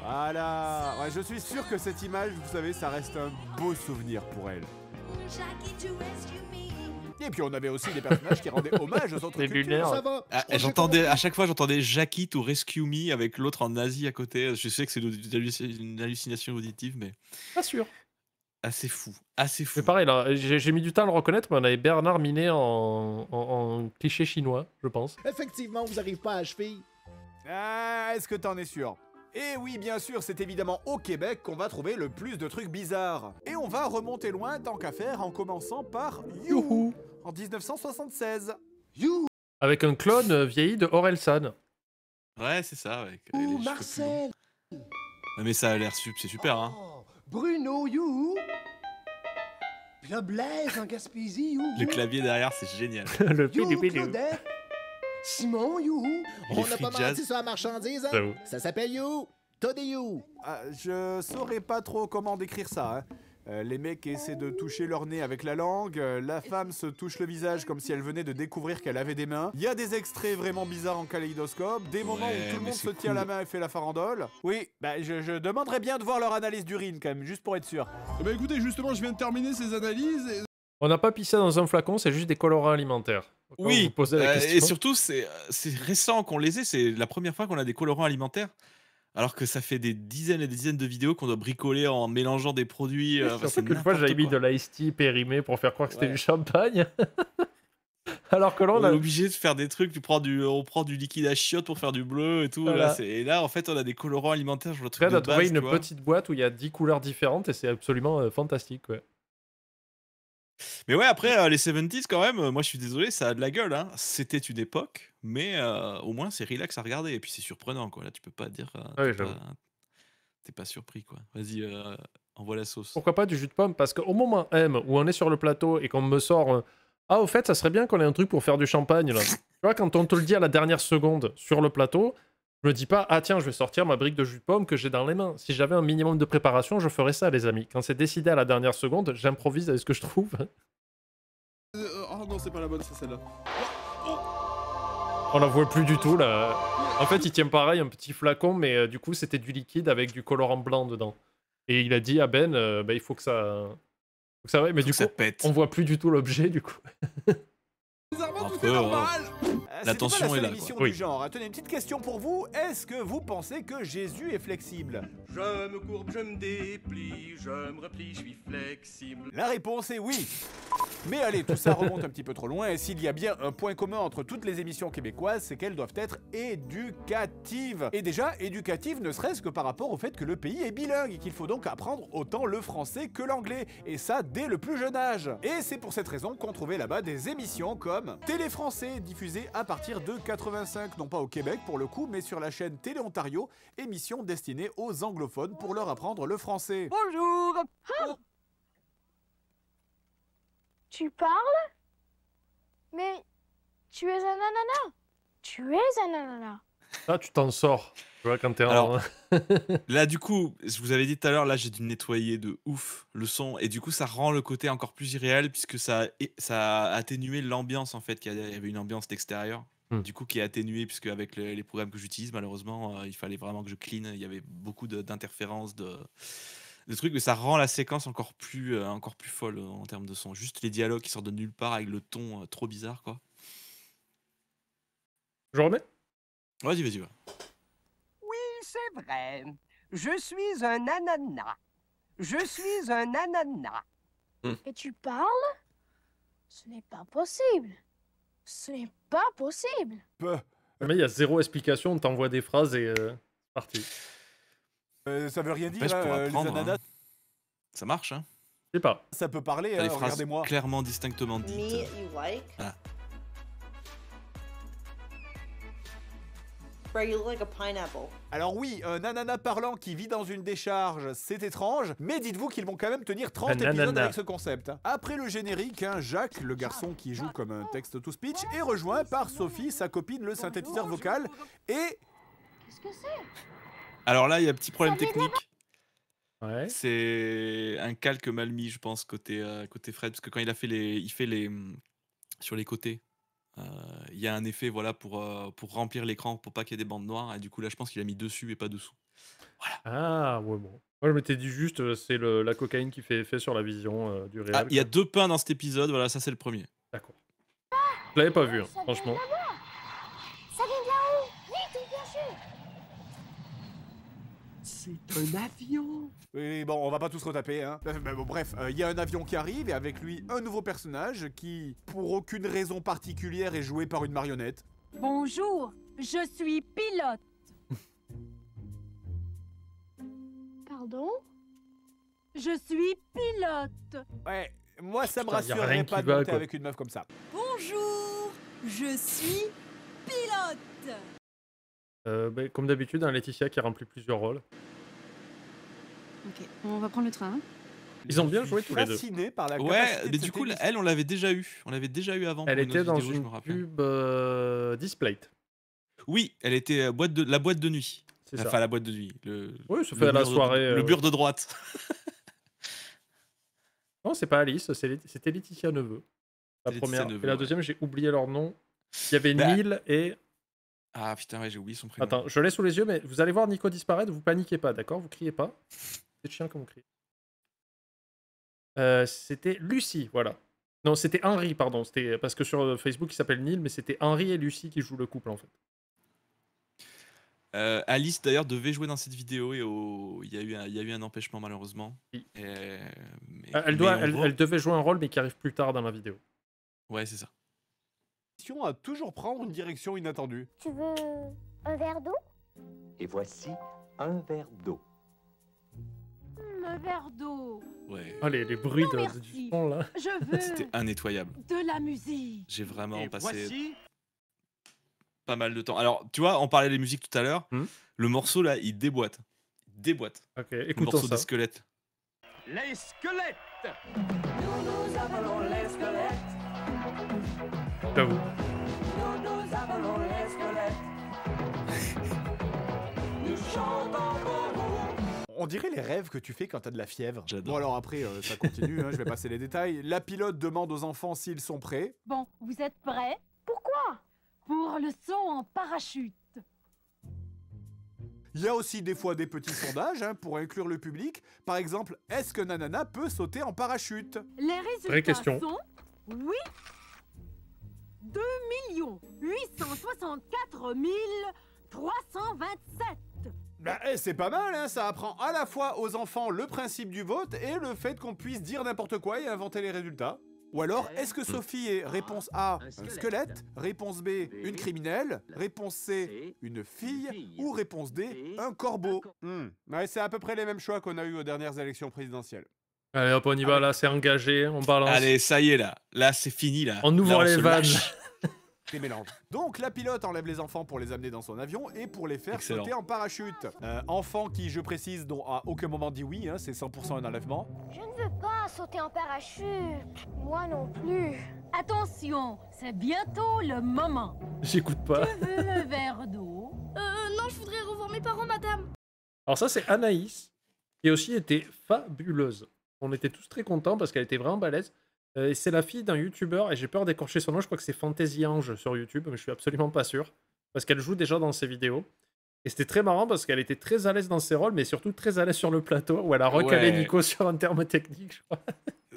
Voilà. Ouais, je suis sûr que cette image, vous savez, ça reste un beau souvenir pour elle. Et puis on avait aussi des personnages qui rendaient hommage aux autres cultures. Ça va. Ah, à chaque fois, j'entendais Jackie to Rescue Me avec l'autre en nazi à côté. Je sais que c'est une hallucination auditive, mais. Pas sûr. Assez fou. Assez fou. Mais pareil, là, j'ai mis du temps à le reconnaître, mais on avait Bernard Minet en cliché chinois, je pense. Effectivement, vous n'arrivez pas à achever. Ah, est-ce que t'en es sûr? Et oui, bien sûr, c'est évidemment au Québec qu'on va trouver le plus de trucs bizarres. Et on va remonter loin, tant qu'à faire, en commençant par Youhou, en 1976. Youhou. Avec un clone vieilli de Orelsan. Ouais, c'est ça. Avec Ouh, les cheveux Marcel. plus longs. Mais ça a l'air c'est super, hein. Bruno, youhou. Puis là, Blaise en Gaspésie, youhou. Le clavier derrière, c'est génial. Le Youhou, Claudette. Simon, youhou. On n'a pas menti sur la marchandise, hein? Ça s'appelle You. T'as des You. Je saurais pas trop comment décrire ça, hein. Les mecs essaient de toucher leur nez avec la langue, la femme se touche le visage comme si elle venait de découvrir qu'elle avait des mains. Il y a des extraits vraiment bizarres en kaléidoscope, des moments où tout le monde se tient la main et fait la farandole. Oui, bah je demanderais bien de voir leur analyse d'urine quand même, juste pour être sûr. Bah écoutez, justement, je viens de terminer ces analyses et... On n'a pas pissé dans un flacon, c'est juste des colorants alimentaires. Quand Oui, vous posez la question. et surtout, c'est récent qu'on les ait, c'est la première fois qu'on a des colorants alimentaires. Alors que ça fait des dizaines et des dizaines de vidéos qu'on doit bricoler en mélangeant des produits. Surtout qu'une fois, j'avais mis de l'ice tea périmé pour faire croire que c'était du champagne. Alors que là, on est obligé de faire des trucs. On prend du liquide à chiottes pour faire du bleu et tout. Voilà. Et là, en fait, on a des colorants alimentaires. Je le Là, on a trouvé une petite boîte où il y a 10 couleurs différentes et c'est absolument fantastique. Ouais. Mais ouais, après, les 70s, quand même, moi je suis désolé, ça a de la gueule. Hein. C'était une époque, mais au moins c'est relax à regarder. Et puis c'est surprenant, quoi. Là, tu peux pas dire. T'es pas surpris, quoi. Vas-y, envoie la sauce. Pourquoi pas du jus de pomme? Parce qu'au moment M où on est sur le plateau et qu'on me sort. Ah, au fait, ça serait bien qu'on ait un truc pour faire du champagne, là. Tu vois, quand on te le dit à la dernière seconde sur le plateau, je me dis pas, ah tiens, je vais sortir ma brique de jus de pomme que j'ai dans les mains. Si j'avais un minimum de préparation, je ferais ça, les amis. Quand c'est décidé à la dernière seconde, j'improvise avec ce que je trouve. Oh non, c'est pas la bonne, c'est celle-là. On la voit plus du tout, là. En fait, il tient pareil, un petit flacon, mais du coup, c'était du liquide avec du colorant blanc dedans. Et il a dit à Ben, il faut que ça... ouais, mais du coup, on voit plus du tout l'objet, du coup. La tension est là. Quoi. Du genre. Tenez, une petite question pour vous. Est-ce que vous pensez que Jésus est flexible? Je me courbe, je me déplie, je me replie, je suis flexible. La réponse est oui. Mais allez, tout ça remonte un petit peu trop loin. Et s'il y a bien un point commun entre toutes les émissions québécoises, c'est qu'elles doivent être éducatives. Et déjà, éducatives ne serait-ce que par rapport au fait que le pays est bilingue et qu'il faut donc apprendre autant le français que l'anglais. Et ça, dès le plus jeune âge. Et c'est pour cette raison qu'on trouvait là-bas des émissions comme Télé Français, diffusée à partir de 85, non pas au Québec pour le coup, mais sur la chaîne Télé Ontario, émission destinée aux anglophones pour leur apprendre le français. Bonjour. Tu parles? Mais tu es un ananas. Tu es un ananas. Ah, tu t'en sors. Tu vois, quand t'es Alors, là, du coup, je vous avais dit tout à l'heure, là, j'ai dû nettoyer de ouf le son. Et du coup, ça rend le côté encore plus irréel, puisque ça a atténué l'ambiance, en fait. Il y avait une ambiance d'extérieur, du coup, qui est atténuée, puisque avec les programmes que j'utilise, malheureusement, il fallait vraiment que je clean. Il y avait beaucoup d'interférences, de trucs, mais ça rend la séquence encore plus folle en termes de son. Juste les dialogues qui sortent de nulle part avec le ton trop bizarre, quoi. Je remets? Vas-y. Oui, c'est vrai. Je suis un ananas. Je suis un ananas. Et tu parles? Ce n'est pas possible. Ce n'est pas possible. Mais il y a zéro explication, on t'envoie des phrases et c'est parti. Ça veut rien dire, N'empêche, pour les apprendre, ananas. Ça marche, hein. Je sais pas. Ça peut parler, T'as hein, les phrases regardez-moi. clairement, distinctement dites. Me, you like? Voilà. Bro, you look like a pineapple. Alors oui, un ananas parlant qui vit dans une décharge, c'est étrange, mais dites-vous qu'ils vont quand même tenir 30 Un épisodes ananas. avec ce concept. Après le générique, hein, Jacques, le garçon qui joue comme un text-to-speech, est rejoint par Sophie, sa copine, le synthétiseur vocal, et... Qu'est-ce que c'est? Alors là, il y a un petit problème technique. Ouais. C'est un calque mal mis, je pense, côté Fred, parce que quand il fait les sur les côtés, il y a un effet, voilà, pour remplir l'écran, pour pas qu'il y ait des bandes noires, et du coup là, je pense qu'il a mis dessus et pas dessous. Ah, ouais, bon. Moi, je m'étais dit juste, c'est la cocaïne qui fait effet sur la vision du réel. Ah, il y a 2 pains dans cet épisode, voilà, ça c'est le premier. D'accord. Je l'avais pas vu, hein, franchement. Ça vient de là-haut. Vite, bien sûr. C'est un avion. Oui, bon, on va pas tous retaper, hein. Mais bon, bref, il y a un avion qui arrive, et avec lui, un nouveau personnage qui, pour aucune raison particulière, est joué par une marionnette. Bonjour, je suis pilote. Pardon? Je suis pilote. Ouais, moi ça me Putain, y a rien rassurerait qui pas de va, monter quoi. avec une meuf comme ça. Bonjour, je suis pilote. Bah, comme d'habitude, hein, Laetitia qui remplit plusieurs rôles. Ok, on va prendre le train. Ils ont bien joué tous les deux. Fasciné par la Ouais, capacité mais de du cette coup, émission. elle, on l'avait déjà eu. On l'avait déjà eu avant. Elle pour une était autre dans vidéo, je une me rappelle. pub Displate. Oui, elle était la boîte de nuit. C'est ça. Enfin, la boîte de nuit. Oui, ça le fait à la mur de- soirée. Le mur de droite. Non, c'est pas Alice, c'était Laetitia Neveu. La C'est première. Laetitia Neveu, Et la ouais. deuxième, j'ai oublié leur nom. Il y avait Bah, Neil et. Ah putain, ouais, j'ai oublié son prénom. Attends, je l'ai sous les yeux, mais vous allez voir Nico disparaître, vous paniquez pas, d'accord? Vous criez pas. C'est chiant quand vous criez. C'était Lucie, voilà. Non, c'était Henri, pardon. C'était parce que sur Facebook, il s'appelle Neil, mais c'était Henri et Lucie qui jouent le couple en fait. Alice d'ailleurs devait jouer dans cette vidéo et il y a eu un empêchement malheureusement. Oui. Mais Elle devait jouer un rôle, mais qui arrive plus tard dans la vidéo. Ouais, c'est ça. L'émission a toujours prendre une direction inattendue. Tu veux un verre d'eau? Et voici un verre d'eau. Le verre d'eau. Ouais. Oh, les bruits Non, du merci. fond là. Je veux C'était impitoyable. de la musique. J'ai vraiment Et passé voici pas mal de temps. Alors, tu vois, on parlait des musiques tout à l'heure. Le morceau là, il déboîte. Il déboîte. Ok, Le écoutons morceau ça. des squelettes. les squelettes. Nous appelons les squelettes. J'avoue. Nous appelons les squelettes. Nous chantons pour vous. On dirait les rêves que tu fais quand t'as de la fièvre. J'adore. Bon alors après, ça continue, hein, je vais passer les détails. La pilote demande aux enfants s'ils sont prêts. Bon, vous êtes prêts? Pourquoi? Pour le saut en parachute. Il y a aussi des fois des petits sondages hein, pour inclure le public. Par exemple, est-ce que Nanana peut sauter en parachute? Les résultats Vraie question. sont... Oui. 2 864 327. Bah, c'est pas mal, hein, ça apprend à la fois aux enfants le principe du vote et le fait qu'on puisse dire n'importe quoi et inventer les résultats. Ou alors, est-ce que Sophie est réponse A, un squelette, réponse B, une criminelle, réponse C, une fille, ou réponse D, un corbeau? Ouais, c'est à peu près les mêmes choix qu'on a eu aux dernières élections présidentielles. Allez hop, on y va, là c'est engagé, on balance. Allez, ça y est là. Là, c'est fini là. On ouvre Là, les se vannes. lâche. Des mélanges. Donc la pilote enlève les enfants pour les amener dans son avion et pour les faire Excellent. sauter en parachute. Enfant qui, je précise, dont à aucun moment dit oui, hein, c'est 100% un enlèvement. Je ne veux pas sauter en parachute. Moi non plus. Attention, c'est bientôt le moment. J'écoute pas. Tu veux un verre d'eau? Non, je voudrais revoir mes parents, madame. Alors ça c'est Anaïs, qui aussi était fabuleuse. On était tous très contents parce qu'elle était vraiment balèze. Et c'est la fille d'un youtubeur, et j'ai peur d'écorcher son nom, je crois que c'est Fantasy Ange sur YouTube, mais je suis absolument pas sûr. Parce qu'elle joue déjà dans ses vidéos. Et c'était très marrant parce qu'elle était très à l'aise dans ses rôles, mais surtout très à l'aise sur le plateau, où elle a recalé Ouais. Nico sur un terme technique, je crois.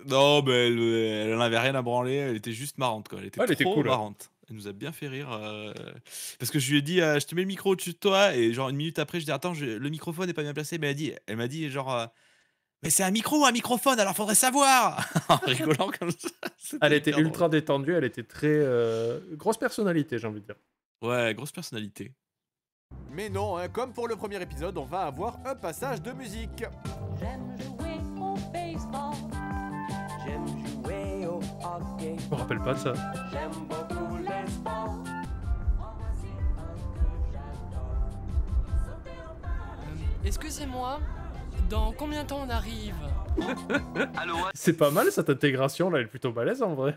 Non, mais elle en avait rien à branler. Elle était juste marrante, quoi. Elle était Ouais, elle était trop cool, ouais. marrante. Elle nous a bien fait rire. Parce que je lui ai dit, je te mets le micro au-dessus de toi. Et genre, une minute après, je dis, attends, le microphone n'est pas bien placé. Mais elle m'a dit, genre, Mais c'est un microphone, alors faudrait savoir. En rigolant comme ça. Elle était hyper drôle. ultra détendue, elle était très grosse personnalité, j'ai envie de dire. Ouais, grosse personnalité. Mais non, hein, comme pour le premier épisode, on va avoir un passage de musique. J'aime jouer au baseball. J'aime jouer au hockey. Je me rappelle pas de ça. J'aime beaucoup les sports. Excusez-moi, dans combien de temps on arrive? C'est pas mal cette intégration là, elle est plutôt balèze en vrai.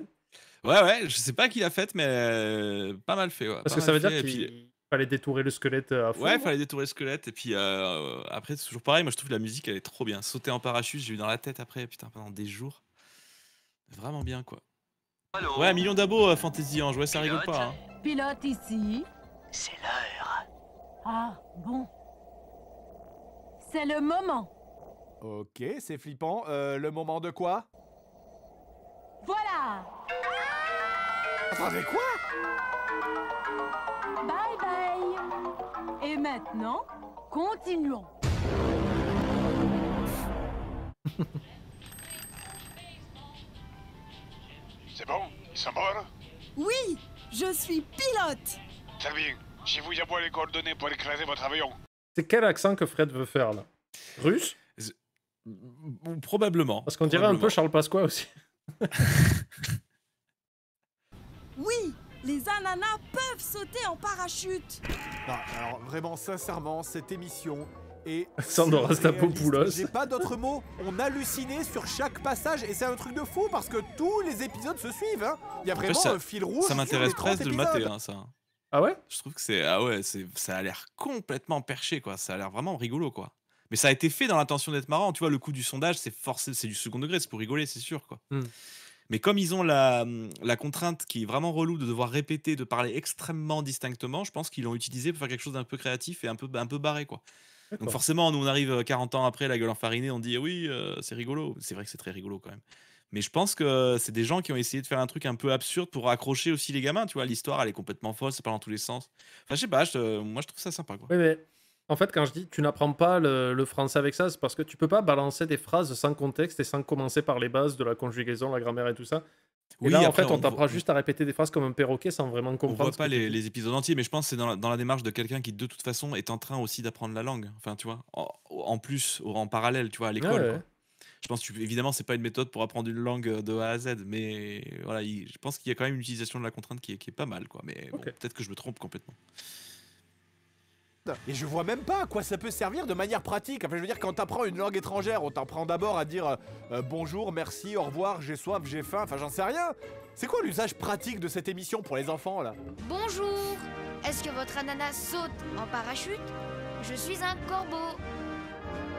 Ouais, je sais pas qui l'a faite, mais pas mal fait. Ouais, Parce pas que ça mal veut fait, dire et puis- qu'il fallait détourer le squelette à fond. Ouais, non fallait détourer le squelette. Et puis après, c'est toujours pareil. Moi, je trouve que la musique, elle est trop bien. Sauter en parachute, j'ai eu dans la tête après, putain, pendant des jours. Vraiment bien, quoi. Ouais, 1 million d'abos, Fantasy Ange. Ouais, ça rigole pas. Hein. Pilote ici. C'est l'heure. Ah, bon. C'est le moment. Ok, c'est flippant. Le moment de quoi? Voilà. Attendez, quoi? Bye bye. Et maintenant, continuons. C'est bon? Ils sont morts? Oui, je suis pilote. Très bien. Je vous envoie les coordonnées pour écraser votre avion. C'est quel accent que Fred veut faire là? Russe? Probablement. Parce qu'on dirait un peu Charles Pasqua aussi. Oui, les ananas peuvent sauter en parachute. Non, alors vraiment, sincèrement, cette émission est... Sandor Rastapopoulos. J'ai pas d'autres mots. On hallucinait sur chaque passage et c'est un truc de fou parce que tous les épisodes se suivent. Hein. Il y a vraiment un fil rouge. Ça m'intéresse sur les 30 presque de le mater, épisodes. hein, ça. Ah ouais? Je trouve que c'est... Ah ouais, ça a l'air complètement perché, quoi. Ça a l'air vraiment rigolo, quoi. Mais ça a été fait dans l'intention d'être marrant. Tu vois, le coup du sondage, c'est forcé, c'est du second degré, c'est pour rigoler, c'est sûr, quoi. Mais comme ils ont la contrainte qui est vraiment relou de devoir répéter, de parler extrêmement distinctement, je pense qu'ils l'ont utilisé pour faire quelque chose d'un peu créatif et un peu barré, quoi. Donc D'accord. forcément, nous on arrive 40 ans après, la gueule enfarinée, on dit oui, c'est rigolo. C'est vrai que c'est très rigolo quand même. Mais je pense que c'est des gens qui ont essayé de faire un truc un peu absurde pour accrocher aussi les gamins. Tu vois, l'histoire, elle est complètement folle, ça part dans tous les sens. Enfin, je sais pas, moi je trouve ça sympa, quoi. Oui, mais en fait, quand je dis tu n'apprends pas le français avec ça, c'est parce que tu peux pas balancer des phrases sans contexte et sans commencer par les bases de la conjugaison, la grammaire et tout ça. Et Oui, là, en après, fait, on on t'apprend voit- juste à répéter des phrases comme un perroquet sans vraiment On comprendre. voit ce pas que tu dis. les épisodes entiers, mais je pense que c'est dans la démarche de quelqu'un qui, de toute façon, est en train aussi d'apprendre la langue. Enfin, tu vois, en plus, en parallèle, tu vois, à l'école. Ouais, quoi. ouais. Je pense que, évidemment, c'est pas une méthode pour apprendre une langue de A à Z, mais voilà, je pense qu'il y a quand même une utilisation de la contrainte qui est pas mal, quoi. Mais bon, peut-être que je me trompe complètement. Et je vois même pas à quoi ça peut servir de manière pratique. Enfin, je veux dire, quand t'apprends une langue étrangère, on t'apprend d'abord à dire bonjour, merci, au revoir, j'ai soif, j'ai faim. Enfin, j'en sais rien. C'est quoi l'usage pratique de cette émission pour les enfants, là? Bonjour. Est-ce que votre ananas saute en parachute? Je suis un corbeau.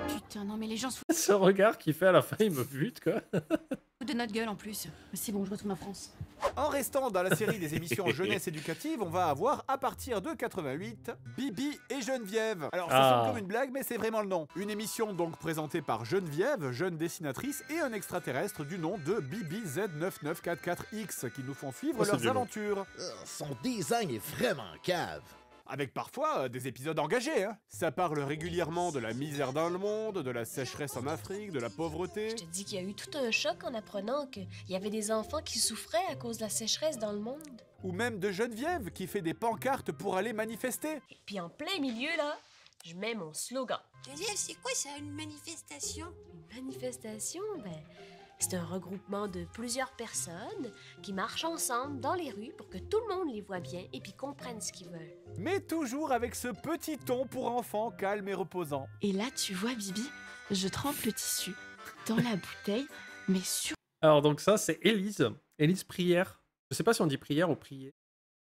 Putain, non mais les gens se Ce regard qu'il fait à la fin, il me bute, quoi. foutent de notre gueule en plus. Mais c'est bon, je retourne en France. En restant dans la série des émissions jeunesse éducatives, on va avoir à partir de 88 Bibi et Geneviève. Alors ça sonne comme une blague, mais c'est vraiment le nom. Une émission donc présentée par Geneviève, jeune dessinatrice, et un extraterrestre du nom de Bibi Z9944X qui nous font suivre c'est leurs du long. aventures. Son design est vraiment cave. Avec parfois des épisodes engagés, hein. Ça parle régulièrement de la misère dans le monde, de la sécheresse en Afrique, de la pauvreté. Je te dis qu'il y a eu tout un choc en apprenant qu'il y avait des enfants qui souffraient à cause de la sécheresse dans le monde. Ou même de Geneviève qui fait des pancartes pour aller manifester. Puis en plein milieu, là, je mets mon slogan. Geneviève, c'est quoi ça, une manifestation? Une manifestation, c'est un regroupement de plusieurs personnes qui marchent ensemble dans les rues pour que tout le monde les voit bien et puis comprenne ce qu'ils veulent. Mais toujours avec ce petit ton pour enfants calme et reposant. Et là, tu vois, Bibi, je trempe le tissu dans la bouteille, mais sur... Alors, donc ça, c'est Élise Prière. Je sais pas si on dit prière ou prier.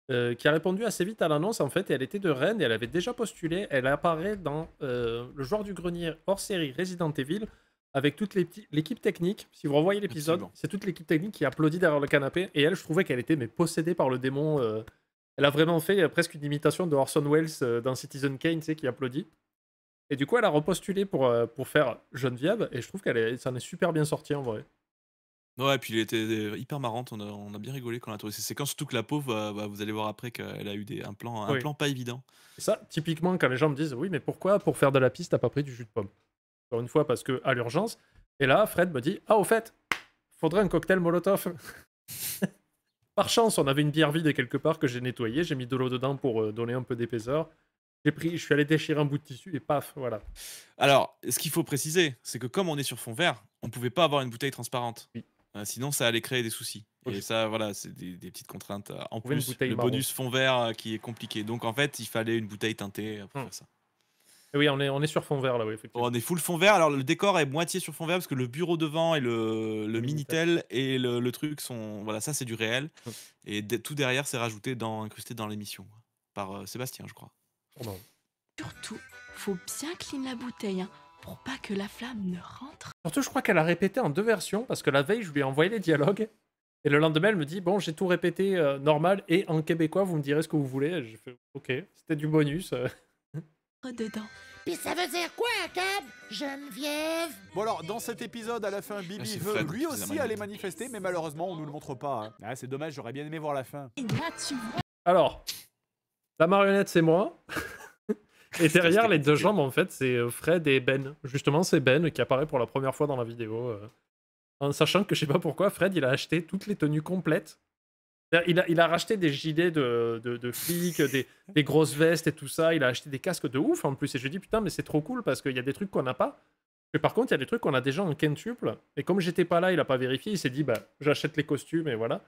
Qui a répondu assez vite à l'annonce, en fait, et elle était de Rennes, et elle avait déjà postulé. Elle apparaît dans le joueur du grenier hors série Resident Evil, avec toute l'équipe technique. Si vous revoyez l'épisode, c'est toute l'équipe technique qui applaudit derrière le canapé, et elle, je trouvais qu'elle était possédée par le démon. Elle a vraiment fait presque une imitation de Orson Welles dans Citizen Kane, tu sais, qui applaudit. Et du coup, elle a repostulé pour faire Geneviève, et je trouve qu'elle s'en est super bien sortie, en vrai. Ouais, et puis il était hyper marrante, on a bien rigolé quand on a trouvé ces séquences, surtout que la pauvre, vous allez voir après qu'elle a eu un plan Oui. pas évident. Et ça, typiquement, quand les gens me disent « Oui, mais pourquoi, pour faire de la piste, t'as pas pris du jus de pomme ?» Encore une fois, parce que à l'urgence, Et là, Fred me dit, ah, au fait, faudrait un cocktail Molotov. Par chance, on avait une bière vide quelque part que j'ai nettoyée, j'ai mis de l'eau dedans pour donner un peu d'épaisseur. Je suis allé déchirer un bout de tissu et paf, voilà. Alors, ce qu'il faut préciser, c'est que comme on est sur fond vert, on pouvait pas avoir une bouteille transparente. Oui. Sinon, ça allait créer des soucis. Ok. Et ça, voilà, c'est des petites contraintes. En Trouver une plus, bouteille le marron. bonus fond vert qui est compliqué. Donc, en fait, il fallait une bouteille teintée pour faire ça. Et oui, on est sur fond vert là, oui, effectivement. On est full fond vert. Alors, le décor est moitié sur fond vert parce que le bureau devant et le Minitel et le truc sont. Voilà, ça, c'est du réel. Et tout derrière, c'est rajouté incrusté dans l'émission. Par Sébastien, je crois. Surtout, faut bien clean la bouteille, hein, pour pas que la flamme ne rentre. Surtout, je crois qu'elle a répété en 2 versions parce que la veille, je lui ai envoyé les dialogues. Et le lendemain, elle me dit, bon, j'ai tout répété normal et en québécois, vous me direz ce que vous voulez. J'ai fait, ok, c'était du bonus. Dedans. Pis ça veut dire quoi, Cab? Geneviève? Bon alors, dans cet épisode, à la fin, Bibi c'est veut Fred lui qui aussi faisait la aller manifester, mais malheureusement, on nous le montre pas. Hein. Ah, c'est dommage, j'aurais bien aimé voir la fin. Et là, tu vois. Alors, la marionnette, c'est moi. Et derrière les deux jambes, en fait, c'est Fred et Ben. Justement, c'est Ben qui apparaît pour la première fois dans la vidéo. En sachant que je sais pas pourquoi, Fred, il a acheté toutes les tenues complètes. Il a racheté des gilets de flics, des grosses vestes et tout ça. Il a acheté des casques de ouf en plus. Et je lui dis, putain, mais c'est trop cool parce qu'il y a des trucs qu'on n'a pas. Mais par contre, il y a des trucs qu'on a déjà en quintuple. Et comme j'étais pas là, il a pas vérifié. Il s'est dit, bah, j'achète les costumes et voilà.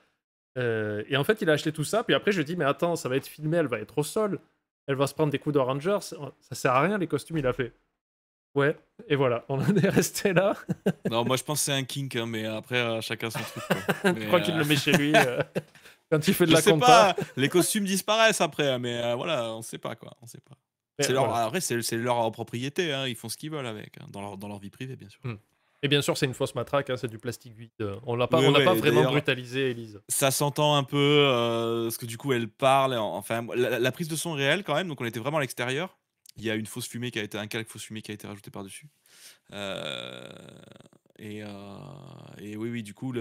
Et en fait, il a acheté tout ça. Puis après, je lui dis, mais attends, ça va être filmé, elle va être au sol. Elle va se prendre des coups de Rangers. Ça sert à rien, les costumes, il a fait. Ouais, et voilà, on en est resté là. Non, moi je pense que c'est un kink, hein, mais après chacun son truc. Quoi. Je crois qu'il le met chez lui quand il fait de je la sais compta. pas, les costumes disparaissent après, mais voilà, on sait pas quoi, on sait pas. C'est leur, voilà. après, c'est leur propriété, hein, ils font ce qu'ils veulent avec, hein, dans leur vie privée, bien sûr. Et bien sûr, c'est une fausse matraque, hein, c'est du plastique vide. On n'a pas, Oui, on n'a ouais, pas vraiment d'ailleurs, brutalisé Elise. Ça s'entend un peu, parce que du coup elle parle, enfin la prise de son est réelle quand même, donc on était vraiment à l'extérieur. Il y a une fausse fumée qui a été, un calque fausse fumée qui a été rajouté par-dessus. Et oui, du coup,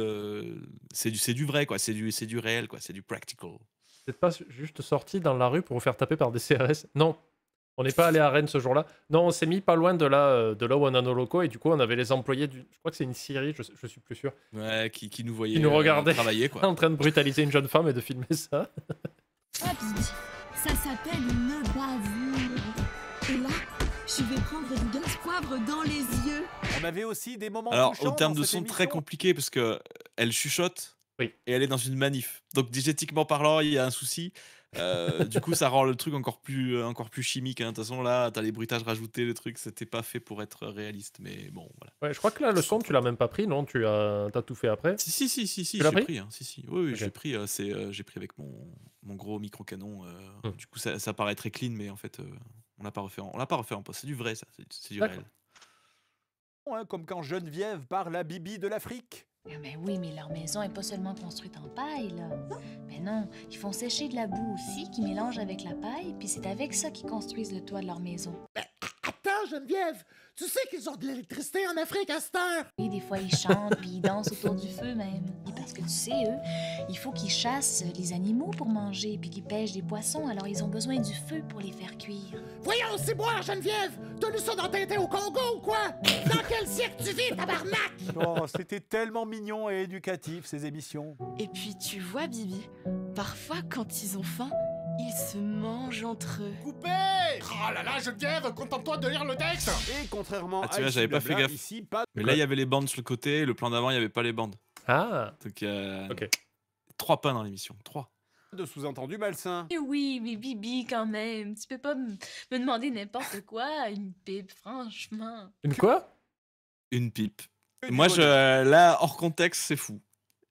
c'est du vrai, quoi. C'est du réel, quoi. C'est du practical. Vous n'êtes pas juste sorti dans la rue pour vous faire taper par des CRS? Non, on n'est pas allé à Rennes ce jour-là. Non, on s'est mis pas loin de là où on a nos locaux et du coup, on avait les employés je crois que c'est une Syrie, je suis plus sûr. Ouais, qui nous voyait Qui nous regardait travailler, quoi. en train de brutaliser une jeune femme et de filmer ça. Ah, Bibi, ça s'appelle une bavure. Et là, je vais prendre du gaz poivre dans les yeux. On avait aussi des moments Alors, touchants au terme dans de cette son, très émission. compliqué parce que elle chuchote et elle est dans une manif. Donc, digétiquement parlant, il y a un souci. Du coup, ça rend le truc encore plus chimique. Hein. De toute façon, là, t'as les bruitages rajoutés, le truc, c'était pas fait pour être réaliste. Mais bon, voilà. Ouais, je crois que là, le son, tu l'as même pas pris, non? T'as tout fait après? Si, Tu j'ai l'as pris. Hein. Si. Oui, Ok. j'ai pris. J'ai pris avec mon gros micro canon. Du coup, ça paraît très clean, mais en fait, on l'a pas refait en post. C'est du vrai, ça. C'est du réel. Hein, comme quand Geneviève parle à Bibi de l'Afrique. Mais oui, mais leur maison est pas seulement construite en paille, là. Mais non, ils font sécher de la boue aussi, qu'ils mélangent avec la paille, puis c'est avec ça qu'ils construisent le toit de leur maison. Attends, Geneviève, tu sais qu'ils ont de l'électricité en Afrique à cette heure? Et des fois, ils chantent, puis ils dansent autour du feu, même. Et parce que tu sais, eux, il faut qu'ils chassent les animaux pour manger, puis qu'ils pêchent des poissons, alors ils ont besoin du feu pour les faire cuire. Voyons, c'est boire, Geneviève! T'as lu ça dans Tintin au Congo ou quoi? Dans quel siècle tu vis, tabarnak? Oh, c'était tellement mignon et éducatif, ces émissions. Et puis tu vois, Bibi, parfois quand ils ont faim, ils se mangent entre eux. Coupé! Oh là là, Geneviève, contente-toi de lire le texte! Et contrairement Ah, tu à vois, j'avais pas fait gaffe. ici, pas... Mais là, il y avait les bandes sur le côté, et le plan d'avant, il n'y avait pas les bandes. Ah. Donc, 3 pains dans l'émission. 3. de sous-entendu malsain. Eh oui, mais Bibi, quand même, tu peux pas me demander n'importe quoi, une pipe, franchement. Une quoi? Une pipe. Moi, là, hors contexte, c'est fou.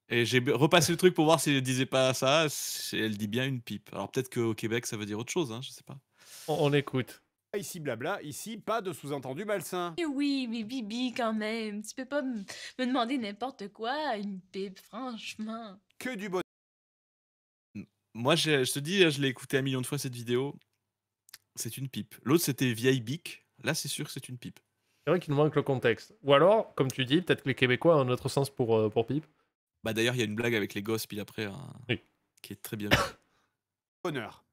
Et j'ai repassé le truc pour voir si elle disait pas ça. Elle dit bien une pipe. Alors peut-être qu'au Québec, ça veut dire autre chose, hein, je sais pas. On écoute. Ici blabla, ici pas de sous-entendu malsain. Eh oui, mais Bibi, quand même, tu peux pas me demander n'importe quoi, une pipe, franchement. Que du bon. Moi, je te dis, je l'ai écouté 1 million de fois cette vidéo. C'est une pipe. L'autre, c'était vieille bique. Là, c'est sûr que c'est une pipe. C'est vrai qu'il nous manque le contexte. Ou alors, comme tu dis, peut-être que les Québécois ont un autre sens pour pipe. Bah d'ailleurs, il y a une blague avec les gosses, puis après, oui. qui est très bien. Honneur.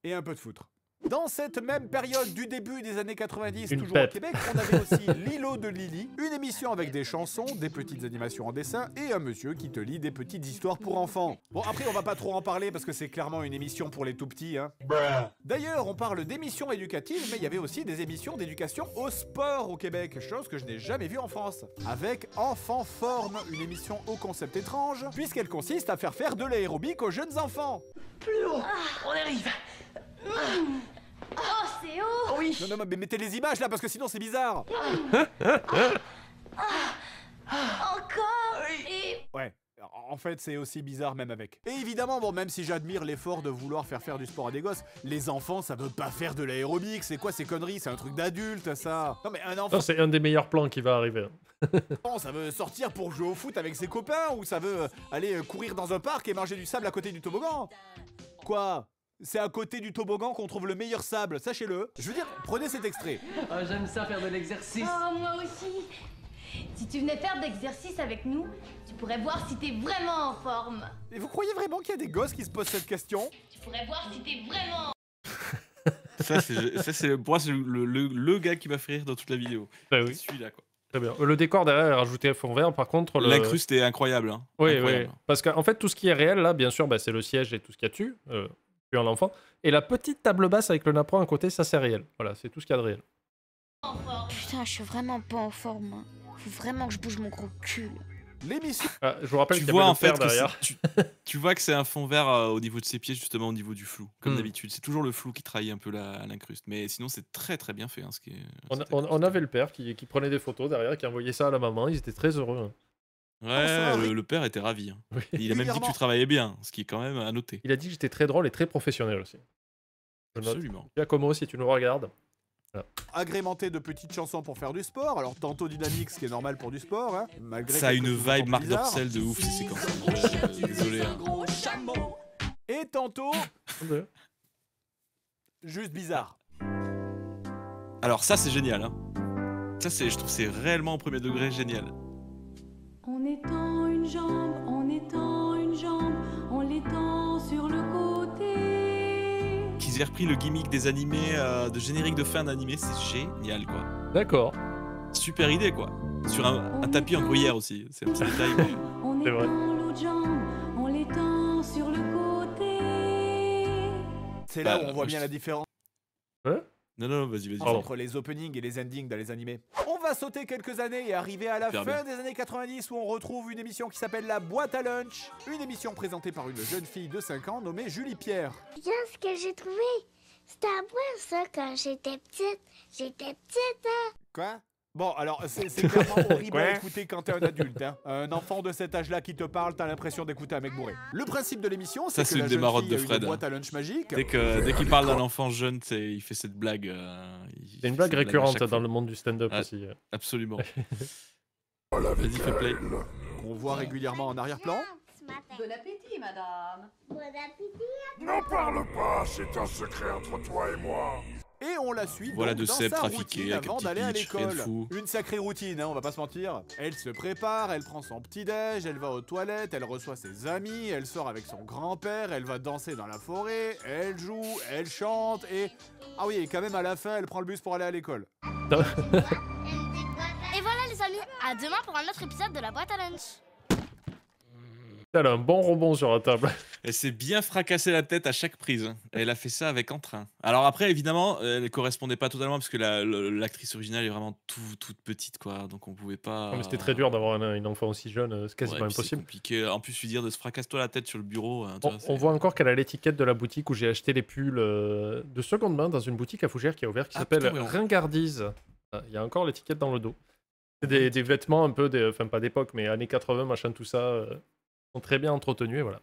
Et un peu de foutre. Dans cette même période du début des années 90, Une toujours pète. au Québec, on avait aussi Lilo de Lily, une émission avec des chansons, des petites animations en dessin et un monsieur qui te lit des petites histoires pour enfants. Bon, après, on va pas trop en parler parce que c'est clairement une émission pour les tout petits, hein. D'ailleurs, on parle d'émissions éducatives, mais il y avait aussi des émissions d'éducation au sport au Québec, chose que je n'ai jamais vue en France. Avec Enfant Forme, une émission au concept étrange, puisqu'elle consiste à faire faire de l'aérobic aux jeunes enfants. Plus haut. On arrive. Oh, c'est haut! Oui. Non, non, mais mettez les images là, parce que sinon c'est bizarre. Encore! Et... Ouais. En fait, c'est aussi bizarre même avec. Et évidemment, bon, même si j'admire l'effort de vouloir faire du sport à des gosses, les enfants, ça veut pas faire de l'aérobic. C'est quoi ces conneries? C'est un truc d'adulte, ça. Non, mais un enfant, Non, c'est un des meilleurs plans qui va arriver. ça veut sortir pour jouer au foot avec ses copains, ou ça veut aller courir dans un parc et manger du sable à côté du toboggan. Quoi? C'est à côté du toboggan qu'on trouve le meilleur sable, sachez-le. Je veux dire, prenez cet extrait. Ah, j'aime ça faire de l'exercice. Oh, moi aussi! Si tu venais faire d'exercice avec nous, tu pourrais voir si t'es vraiment en forme. Et vous croyez vraiment qu'il y a des gosses qui se posent cette question? Tu pourrais voir si t'es vraiment... Ça, c'est pour moi, c'est le gars qui m'a fait rire dans toute la vidéo. Bah oui. Celui-là, quoi. Très bien. Le décor derrière est rajouté à fond vert, par contre... L'incruste est incroyable. Hein. Oui, Incroyable. oui. Parce qu'en fait, tout ce qui est réel, là, bien sûr, bah, c'est le siège et tout ce qu'il y a dessus, tuant l'enfant. Et la petite table basse avec le napperon à côté, ça, c'est réel. Voilà, c'est tout ce qu'il y a de réel. Putain, je suis vraiment pas en forme. Hein. Faut vraiment que je bouge mon gros cul. L'émission. Ah, je vous rappelle Tu qu'il y vois avait en le père fait que derrière. tu vois que c'est un fond vert au niveau de ses pieds, justement au niveau du flou, comme d'habitude. C'est toujours le flou qui trahit un peu l'incruste. Mais sinon, c'est très très bien fait. Hein, ce qui est... On avait le père qui prenait des photos derrière, qui envoyait ça à la maman. Ils étaient très heureux. Hein. Ouais, le père était ravi. Hein. Oui. Et il a même dit que tu travaillais bien, ce qui est quand même à noter. Il a dit que j'étais très drôle et très professionnel aussi. Je note. Absolument. Giacomo, si tu nous regardes. Voilà. Agrémenté de petites chansons pour faire du sport, alors tantôt dynamique, ce qui est normal pour du sport, hein, malgré Ça a une quelques vibe Marc bizarres. Dorcel de ouf, ces séquences. Désolé. Hein. Et tantôt, juste bizarre. Alors ça, c'est génial. Hein. Ça, je trouve c'est réellement au premier degré génial. On étend une jambe, on étend une jambe, on l'étend sur le côté. Qu'ils aient repris le gimmick des animés, de générique de fin d'animé, c'est génial, quoi. D'accord. Super idée, quoi. Sur un tapis en gruyère aussi. C'est un petit détail, mais... On C'est vrai. étend l'autre jambe, on l'étend sur le côté. C'est là Bah, où on voit bien la différence Non, vas-y. entre les openings et les endings dans les animés. On va sauter quelques années et arriver à la Super fin bien. des années 90 où on retrouve une émission qui s'appelle La Boîte à Lunch. Une émission présentée par une jeune fille de 5 ans nommée Julie Pierre. Regarde ce que j'ai trouvé. C'était à moi, ça, quand j'étais petite. J'étais petite, hein? Quoi? Bon, alors, c'est clairement horrible à écouter quand t'es un adulte. Hein. Un enfant de cet âge-là qui te parle, t'as l'impression d'écouter un mec bourré. Le principe de l'émission, Ça, c'est c'est que une la des jeune marottes fille de a Fred. une boîte à lunch magique. Dès qu'il parle d'un enfant jeune, il fait cette blague. C'est une blague à récurrente chaque dans fois. le monde du stand-up Ah, aussi. Absolument. Vas-y, fais play. Qu'on voit régulièrement en arrière-plan. Bon appétit, madame. Bon appétit. N'en parle pas, c'est un secret entre toi et moi. Et on la suit Voilà donc de dans Seb sa trafiqué routine avec un avant petit d'aller à pitch, rien de l'école. fou. Une sacrée routine, hein, on va pas se mentir. Elle se prépare, elle prend son petit-déj, elle va aux toilettes, elle reçoit ses amis, elle sort avec son grand-père, elle va danser dans la forêt, elle joue, elle chante et... Ah oui, et quand même à la fin, elle prend le bus pour aller à l'école. Et voilà les amis, à demain pour un autre épisode de la boîte à lunch. Elle a un bon rebond sur la table. Elle s'est bien fracassé la tête à chaque prise. Hein. Elle a fait ça avec entrain. Alors après, évidemment, elle ne correspondait pas totalement parce que l'actrice originale est vraiment toute petite, quoi. Donc on pouvait pas. Non, mais c'était très dur d'avoir une enfant aussi jeune, c'est quasiment Ouais, puis c'est impossible. compliqué. En plus, lui dire de se fracasser-toi la tête sur le bureau. Hein, tu vois, On voit encore qu'elle a l'étiquette de la boutique où j'ai acheté les pulls de seconde main dans une boutique à Fougères qui a ouvert qui s'appelle putain, oui, Ringardise. Ah, il y a encore l'étiquette dans le dos. C'est des vêtements un peu, enfin pas d'époque, mais années 80, machin, tout ça, sont très bien entretenus et voilà.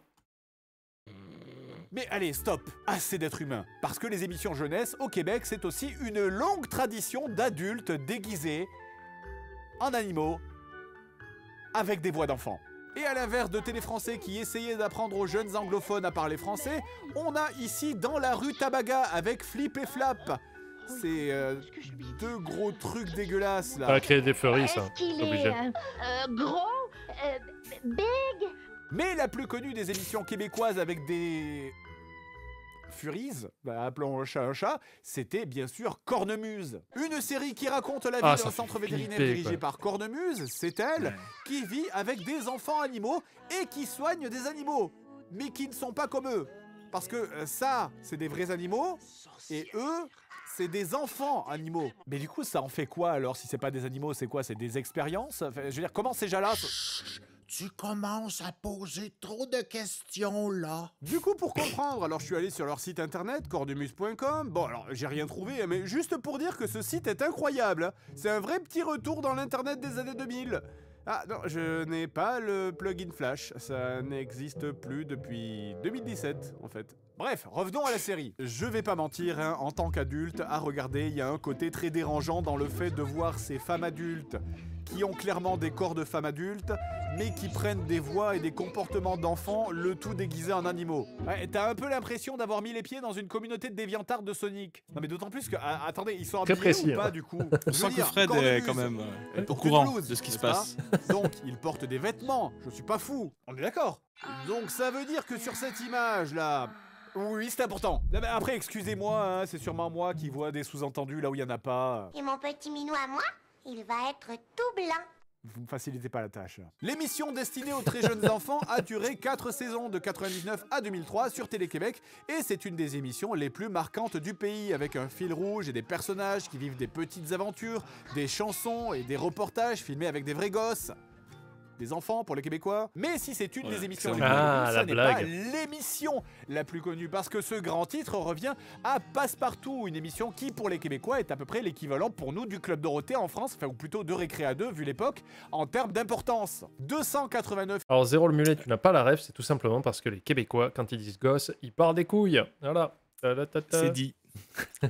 Mais allez, stop, assez d'être humain. Parce que les émissions jeunesse au Québec, c'est aussi une longue tradition d'adultes déguisés en animaux avec des voix d'enfants. Et à l'inverse de Télé Français qui essayait d'apprendre aux jeunes anglophones à parler français, on a ici Dans la rue Tabaga avec Flip et Flap. C'est deux gros trucs dégueulasses là. Ça a créé des furries, ça. Est-ce qu'il c'est obligé. est gros, big? Mais la plus connue des émissions québécoises avec des Furies, bah, appelons un chat, c'était bien sûr Cornemuse. Une série qui raconte la vie Ah, d'un ça centre fait vétérinaire flipper, dirigé quoi. par Cornemuse, c'est elle, qui vit avec des enfants animaux et qui soigne des animaux, mais qui ne sont pas comme eux. Parce que ça, c'est des vrais animaux, et eux, c'est des enfants animaux. Mais du coup, ça en fait quoi alors si c'est pas des animaux, c'est quoi? C'est des expériences? Enfin, je veux dire, comment ces gens-là... Tu commences à poser trop de questions, là. Du coup, pour comprendre, alors je suis allé sur leur site internet, cornemuse.com. Bon, alors j'ai rien trouvé, mais juste pour dire que ce site est incroyable. C'est un vrai petit retour dans l'internet des années 2000. Ah non, je n'ai pas le plugin Flash. Ça n'existe plus depuis 2017, en fait. Bref, revenons à la série. Je vais pas mentir, hein, en tant qu'adulte, à regarder, il y a un côté très dérangeant dans le fait de voir ces femmes adultes qui ont clairement des corps de femmes adultes, mais qui prennent des voix et des comportements d'enfants, le tout déguisé en animaux. Ouais, t'as un peu l'impression d'avoir mis les pieds dans une communauté de déviantards de Sonic. Non mais d'autant plus que, attendez, ils sont Très habillés précis, ou pas hein. du coup? On sent que Fred est quand même au courant de ce qui se passe. Donc, ils portent des vêtements, je suis pas fou. On est d'accord? Donc ça veut dire que sur cette image-là... Oui, c'est important. Non, mais après, excusez-moi, hein, c'est sûrement moi qui vois des sous-entendus là où il y en a pas. Et mon petit minou à moi, il va être tout blanc. Vous me facilitez pas la tâche. L'émission destinée aux très jeunes enfants a duré 4 saisons de 99 à 2003 sur Télé-Québec et c'est une des émissions les plus marquantes du pays avec un fil rouge et des personnages qui vivent des petites aventures, des chansons et des reportages filmés avec des vrais gosses. Des enfants pour les Québécois. Mais si c'est une des émissions les plus connues, ça n'est pas l'émission la plus connue parce que ce grand titre revient à Passe-Partout, une émission qui pour les Québécois est à peu près l'équivalent pour nous du Club Dorothée en France, enfin ou plutôt de Récréa 2 vu l'époque, en termes d'importance. 289. Alors, Zéro le mulet, tu n'as pas la ref, c'est tout simplement parce que les Québécois, quand ils disent gosse, ils parlent des couilles. Voilà. C'est dit.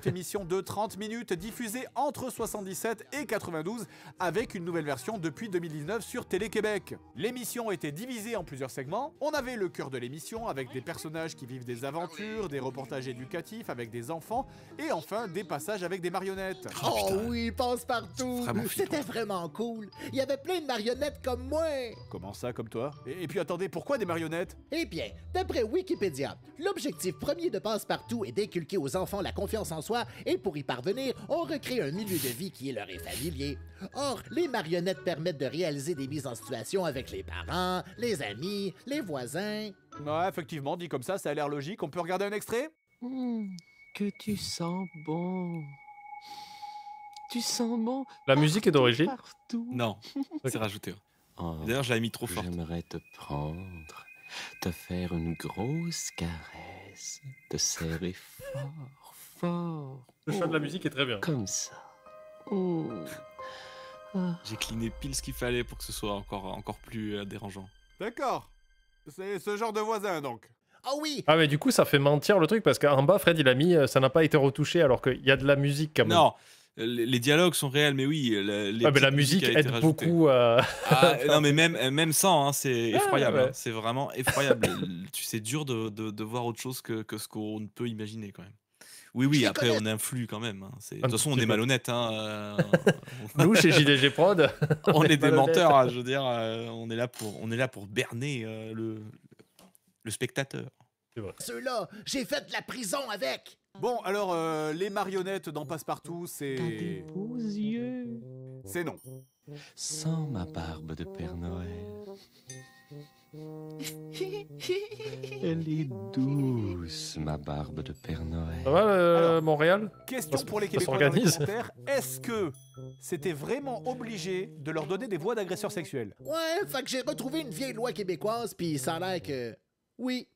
Émission de 30 minutes diffusée entre 77 et 92 avec une nouvelle version depuis 2019 sur Télé-Québec. L'émission était divisée en plusieurs segments. On avait le cœur de l'émission avec des personnages qui vivent des aventures, des reportages éducatifs avec des enfants et enfin des passages avec des marionnettes. Oh oui, Passe-Partout. C'était vraiment cool. Il y avait plein de marionnettes comme moi. Comment ça, comme toi? Et puis attendez, pourquoi des marionnettes? Eh bien, d'après Wikipédia, l'objectif premier de Passe-Partout est d'inculquer aux enfants la confiance en soi et pour y parvenir, on recrée un milieu de vie qui leur est familier. Or, les marionnettes permettent de réaliser des mises en situation avec les parents, les amis, les voisins. Ouais, effectivement, dit comme ça a l'air logique. On peut regarder un extrait? Que tu sens bon. Tu sens bon. La musique est d'origine? Partout. Non, c'est rajouté. D'ailleurs, je l'avais mis trop fort. J'aimerais te prendre, te faire une grosse caresse, te serrer fort, fort. Le choix de la musique est très bien. Comme ça. J'ai cliné pile ce qu'il fallait pour que ce soit encore plus dérangeant. D'accord. C'est ce genre de voisin donc. Ah oui. Ah mais du coup ça fait mentir le truc parce qu'en bas Fred il a mis ça n'a pas été retouché alors qu'il y a de la musique quand même. Non, les dialogues sont réels mais oui. Mais la musique aide beaucoup à... non mais même sans, hein, c'est effroyable. Ouais. Hein, c'est vraiment effroyable. C'est dur de voir autre chose que ce qu'on peut imaginer quand même. Oui, après on influe quand même. Hein. De toute façon on est malhonnête. Hein, Nous chez JDG Prod, on est des menteurs. Hein, je veux dire, on est là pour berner le spectateur. Ceux-là, j'ai fait de la prison avec. Bon, alors, les marionnettes dans Passe-Partout, c'est... T'as des beaux yeux. C'est non. Sans ma barbe de Père Noël. Elle est douce, ma barbe de Père Noël. Ça va Alors, Montréal? Question pour les Québécois dans les commentaires. Est-ce que c'était vraiment obligé de leur donner des voix d'agresseurs sexuels? Ouais, fait que j'ai retrouvé une vieille loi québécoise, puis ça a l'air que... Oui.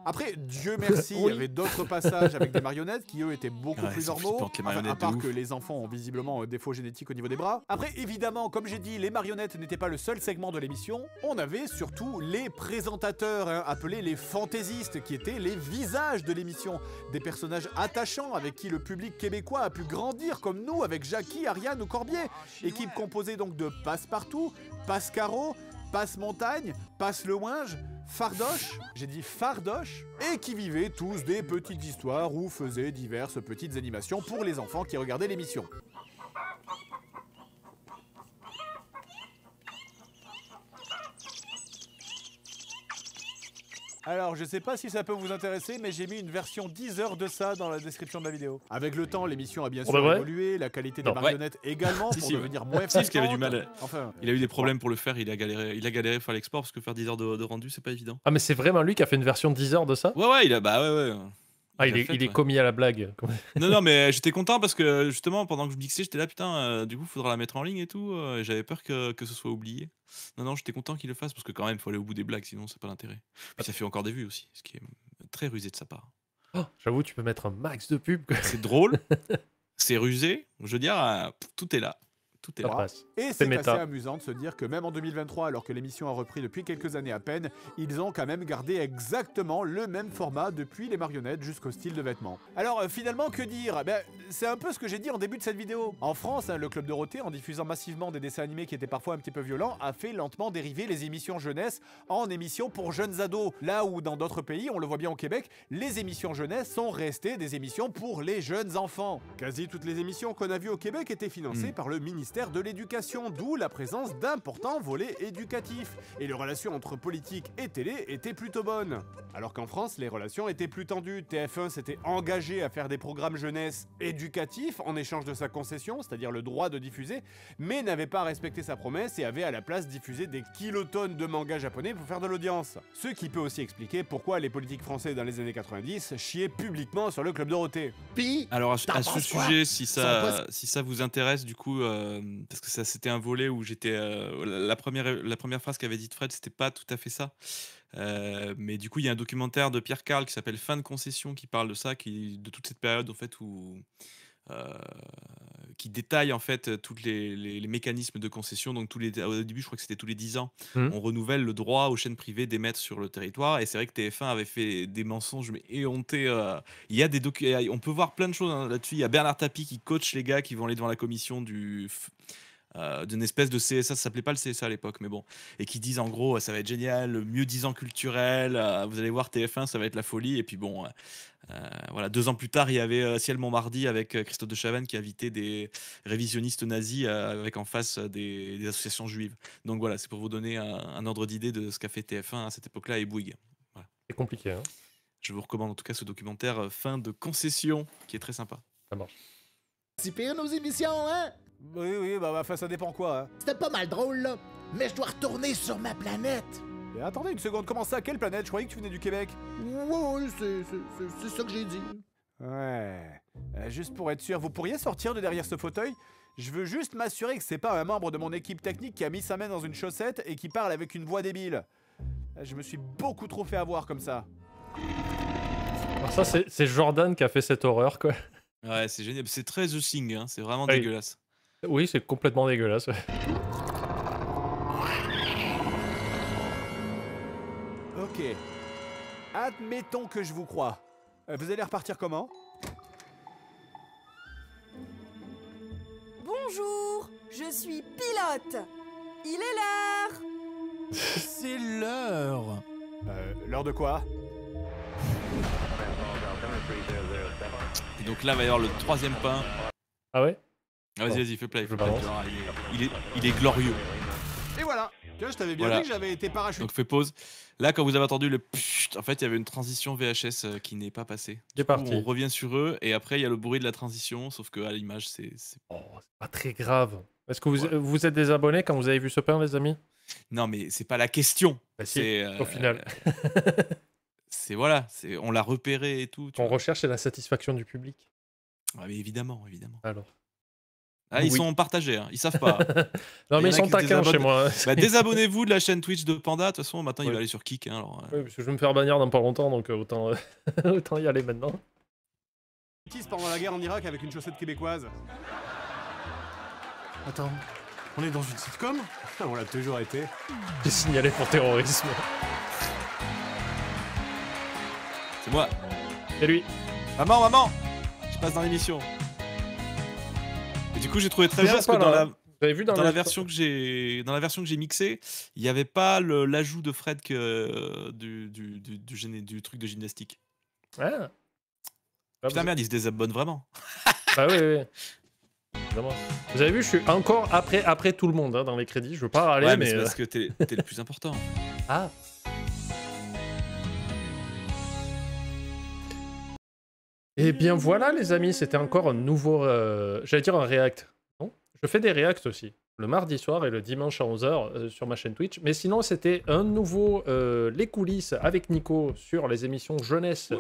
Après, Dieu merci, il y avait d'autres passages avec des marionnettes qui, eux, étaient beaucoup plus normaux. À part que les enfants ont visiblement un défaut génétique au niveau des bras. Après, évidemment, comme j'ai dit, les marionnettes n'étaient pas le seul segment de l'émission. On avait surtout les présentateurs, hein, appelés les fantaisistes, qui étaient les visages de l'émission. Des personnages attachants avec qui le public québécois a pu grandir, comme nous, avec Jackie, Ariane ou Corbier. Équipe composée donc de Passe-Partout, Passe-Caro, Passe-Montagne, Passe-le-Ouinge, Fardoche, j'ai dit Fardoche, et qui vivaient tous des petites histoires ou faisaient diverses petites animations pour les enfants qui regardaient l'émission. Alors, je sais pas si ça peut vous intéresser, mais j'ai mis une version 10 heures de ça dans la description de la vidéo. Avec le temps, l'émission a bien sûr évolué, la qualité des marionnettes également pour devenir moins parce qu'il avait du mal. Enfin, il a eu des problèmes pour le faire, il a galéré à faire l'export parce que faire 10 heures de rendu, c'est pas évident. Ah, mais c'est vraiment lui qui a fait une version 10 heures de ça? Ouais, il a. Bah ouais. Ah, il est commis à la blague. Non, mais j'étais content parce que justement, pendant que je mixais, j'étais là, putain, du coup, faudra la mettre en ligne et tout. Et j'avais peur que ce soit oublié. Non, j'étais content qu'il le fasse parce que quand même, il faut aller au bout des blagues, sinon, c'est pas l'intérêt. Puis ça fait encore des vues aussi, ce qui est très rusé de sa part. Oh, j'avoue, tu peux mettre un max de pub. C'est drôle, c'est rusé. Je veux dire, tout est là. Tout est là. Et c'est assez amusant de se dire que même en 2023, alors que l'émission a repris depuis quelques années à peine, ils ont quand même gardé exactement le même format depuis les marionnettes jusqu'au style de vêtements. Alors finalement, que dire? C'est un peu ce que j'ai dit en début de cette vidéo. En France, le Club Dorothée, en diffusant massivement des dessins animés qui étaient parfois un petit peu violents, a fait lentement dériver les émissions jeunesse en émissions pour jeunes ados. Là où dans d'autres pays, on le voit bien au Québec, les émissions jeunesse sont restées des émissions pour les jeunes enfants. Quasi toutes les émissions qu'on a vues au Québec étaient financées par le ministère de l'Éducation, d'où la présence d'importants volets éducatifs. Et les relations entre politique et télé étaient plutôt bonnes. Alors qu'en France, les relations étaient plus tendues. TF1 s'était engagé à faire des programmes jeunesse éducatifs en échange de sa concession, c'est-à-dire le droit de diffuser, mais n'avait pas respecté sa promesse et avait à la place diffusé des kilotonnes de mangas japonais pour faire de l'audience. Ce qui peut aussi expliquer pourquoi les politiques français dans les années 90 chiaient publiquement sur le Club Dorothée. Alors à ce sujet, si ça vous intéresse, du coup, parce que ça c'était un volet où j'étais la première phrase qu'avait dite Fred, c'était pas tout à fait ça. Mais du coup, il y a un documentaire de Pierre Carl qui s'appelle Fin de concession qui parle de ça, de toute cette période en fait où qui détaille en fait tous les mécanismes de concession. Donc au début, je crois que c'était tous les 10 ans, on renouvelle le droit aux chaînes privées d'émettre sur le territoire. Et c'est vrai que TF1 avait fait des mensonges mais éhontés. Il y a on peut voir plein de choses là-dessus. Il y a Bernard Tapie qui coach les gars qui vont aller devant la commission d'une espèce de CSA, ça s'appelait pas le CSA à l'époque, mais bon, et qui disent en gros ça va être génial, le mieux disant culturel, vous allez voir TF1, ça va être la folie. Et puis bon, voilà, 2 ans plus tard, il y avait Ciel Montmardi avec Christophe de Chavannes qui invitait des révisionnistes nazis avec en face des associations juives. Donc voilà, c'est pour vous donner un ordre d'idée de ce qu'a fait TF1 à cette époque-là et Bouygues. Voilà. C'est compliqué, hein. Je vous recommande en tout cas ce documentaire Fin de concession qui est très sympa. Ça marche. C'est pire nos émissions, hein? Oui, enfin ça dépend quoi. Hein. C'était pas mal drôle, là. Mais je dois retourner sur ma planète. Et attendez une seconde, comment ça? Quelle planète? Je croyais que tu venais du Québec. Ouais, c'est ça que j'ai dit. Ouais. Juste pour être sûr, vous pourriez sortir de derrière ce fauteuil? Je veux juste m'assurer que c'est pas un membre de mon équipe technique qui a mis sa main dans une chaussette et qui parle avec une voix débile. Je me suis beaucoup trop fait avoir comme ça. Alors ça, c'est Jordan qui a fait cette horreur, quoi. Ouais, c'est génial. C'est très The Thing, hein. C'est vraiment dégueulasse. Oui, c'est complètement dégueulasse. Ok. Admettons que je vous crois. Vous allez repartir comment? Bonjour, je suis pilote. Il est l'heure. C'est l'heure. L'heure de quoi? Et donc là, va y avoir le 3e pain. Ah ouais? Vas-y, fais play. Il est glorieux. Et voilà. Tu vois, je t'avais bien dit que j'avais été parachuté. Donc fais pause. Là, quand vous avez entendu le pfft, en fait, il y avait une transition VHS qui n'est pas passée. C'est parti. On revient sur eux et après, il y a le bruit de la transition, sauf que à l'image, c'est pas très grave. Est-ce que vous êtes des abonnés quand vous avez vu ce pain, les amis? Non, mais c'est pas la question. Bah si, au final. On l'a repéré et tout. On recherche la satisfaction du public. Ah, mais évidemment. Alors. Ils sont partagés, hein. Ils savent pas. Non, mais ils sont taquins chez moi. Désabonnez-vous de la chaîne Twitch de Panda. De toute façon, maintenant, il va aller sur Kik. Hein, alors, Oui, parce que je vais me faire bannir dans pas longtemps, donc autant y aller maintenant. Pendant la guerre en Irak avec une chaussette québécoise. Attends, on est dans une sitcom? On l'a toujours été. J'ai signalé pour terrorisme. C'est moi. C'est lui. Maman, je passe dans l'émission. Et du coup, j'ai trouvé très bien parce que dans la version que j'ai mixée, il n'y avait pas l'ajout de Fred du truc de gymnastique. Ah. Putain merde, il se désabonne vraiment. Ah oui. Vous avez vu, je suis encore après tout le monde dans les crédits. Je veux pas râler, ouais, mais c'est parce que t'es le plus important. Ah. Et bien voilà les amis, c'était encore un nouveau... J'allais dire un react. Non, je fais des reacts aussi. Le mardi soir et le dimanche à 11h sur ma chaîne Twitch. Mais sinon, c'était un nouveau Les coulisses avec Nico sur les émissions jeunesse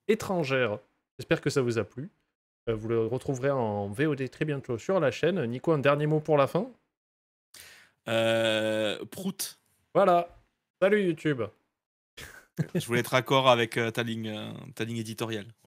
étrangères. J'espère que ça vous a plu. Vous le retrouverez en VOD très bientôt sur la chaîne. Nico, un dernier mot pour la fin? Prout. Voilà. Salut YouTube. Je voulais être raccord avec ta ligne éditoriale.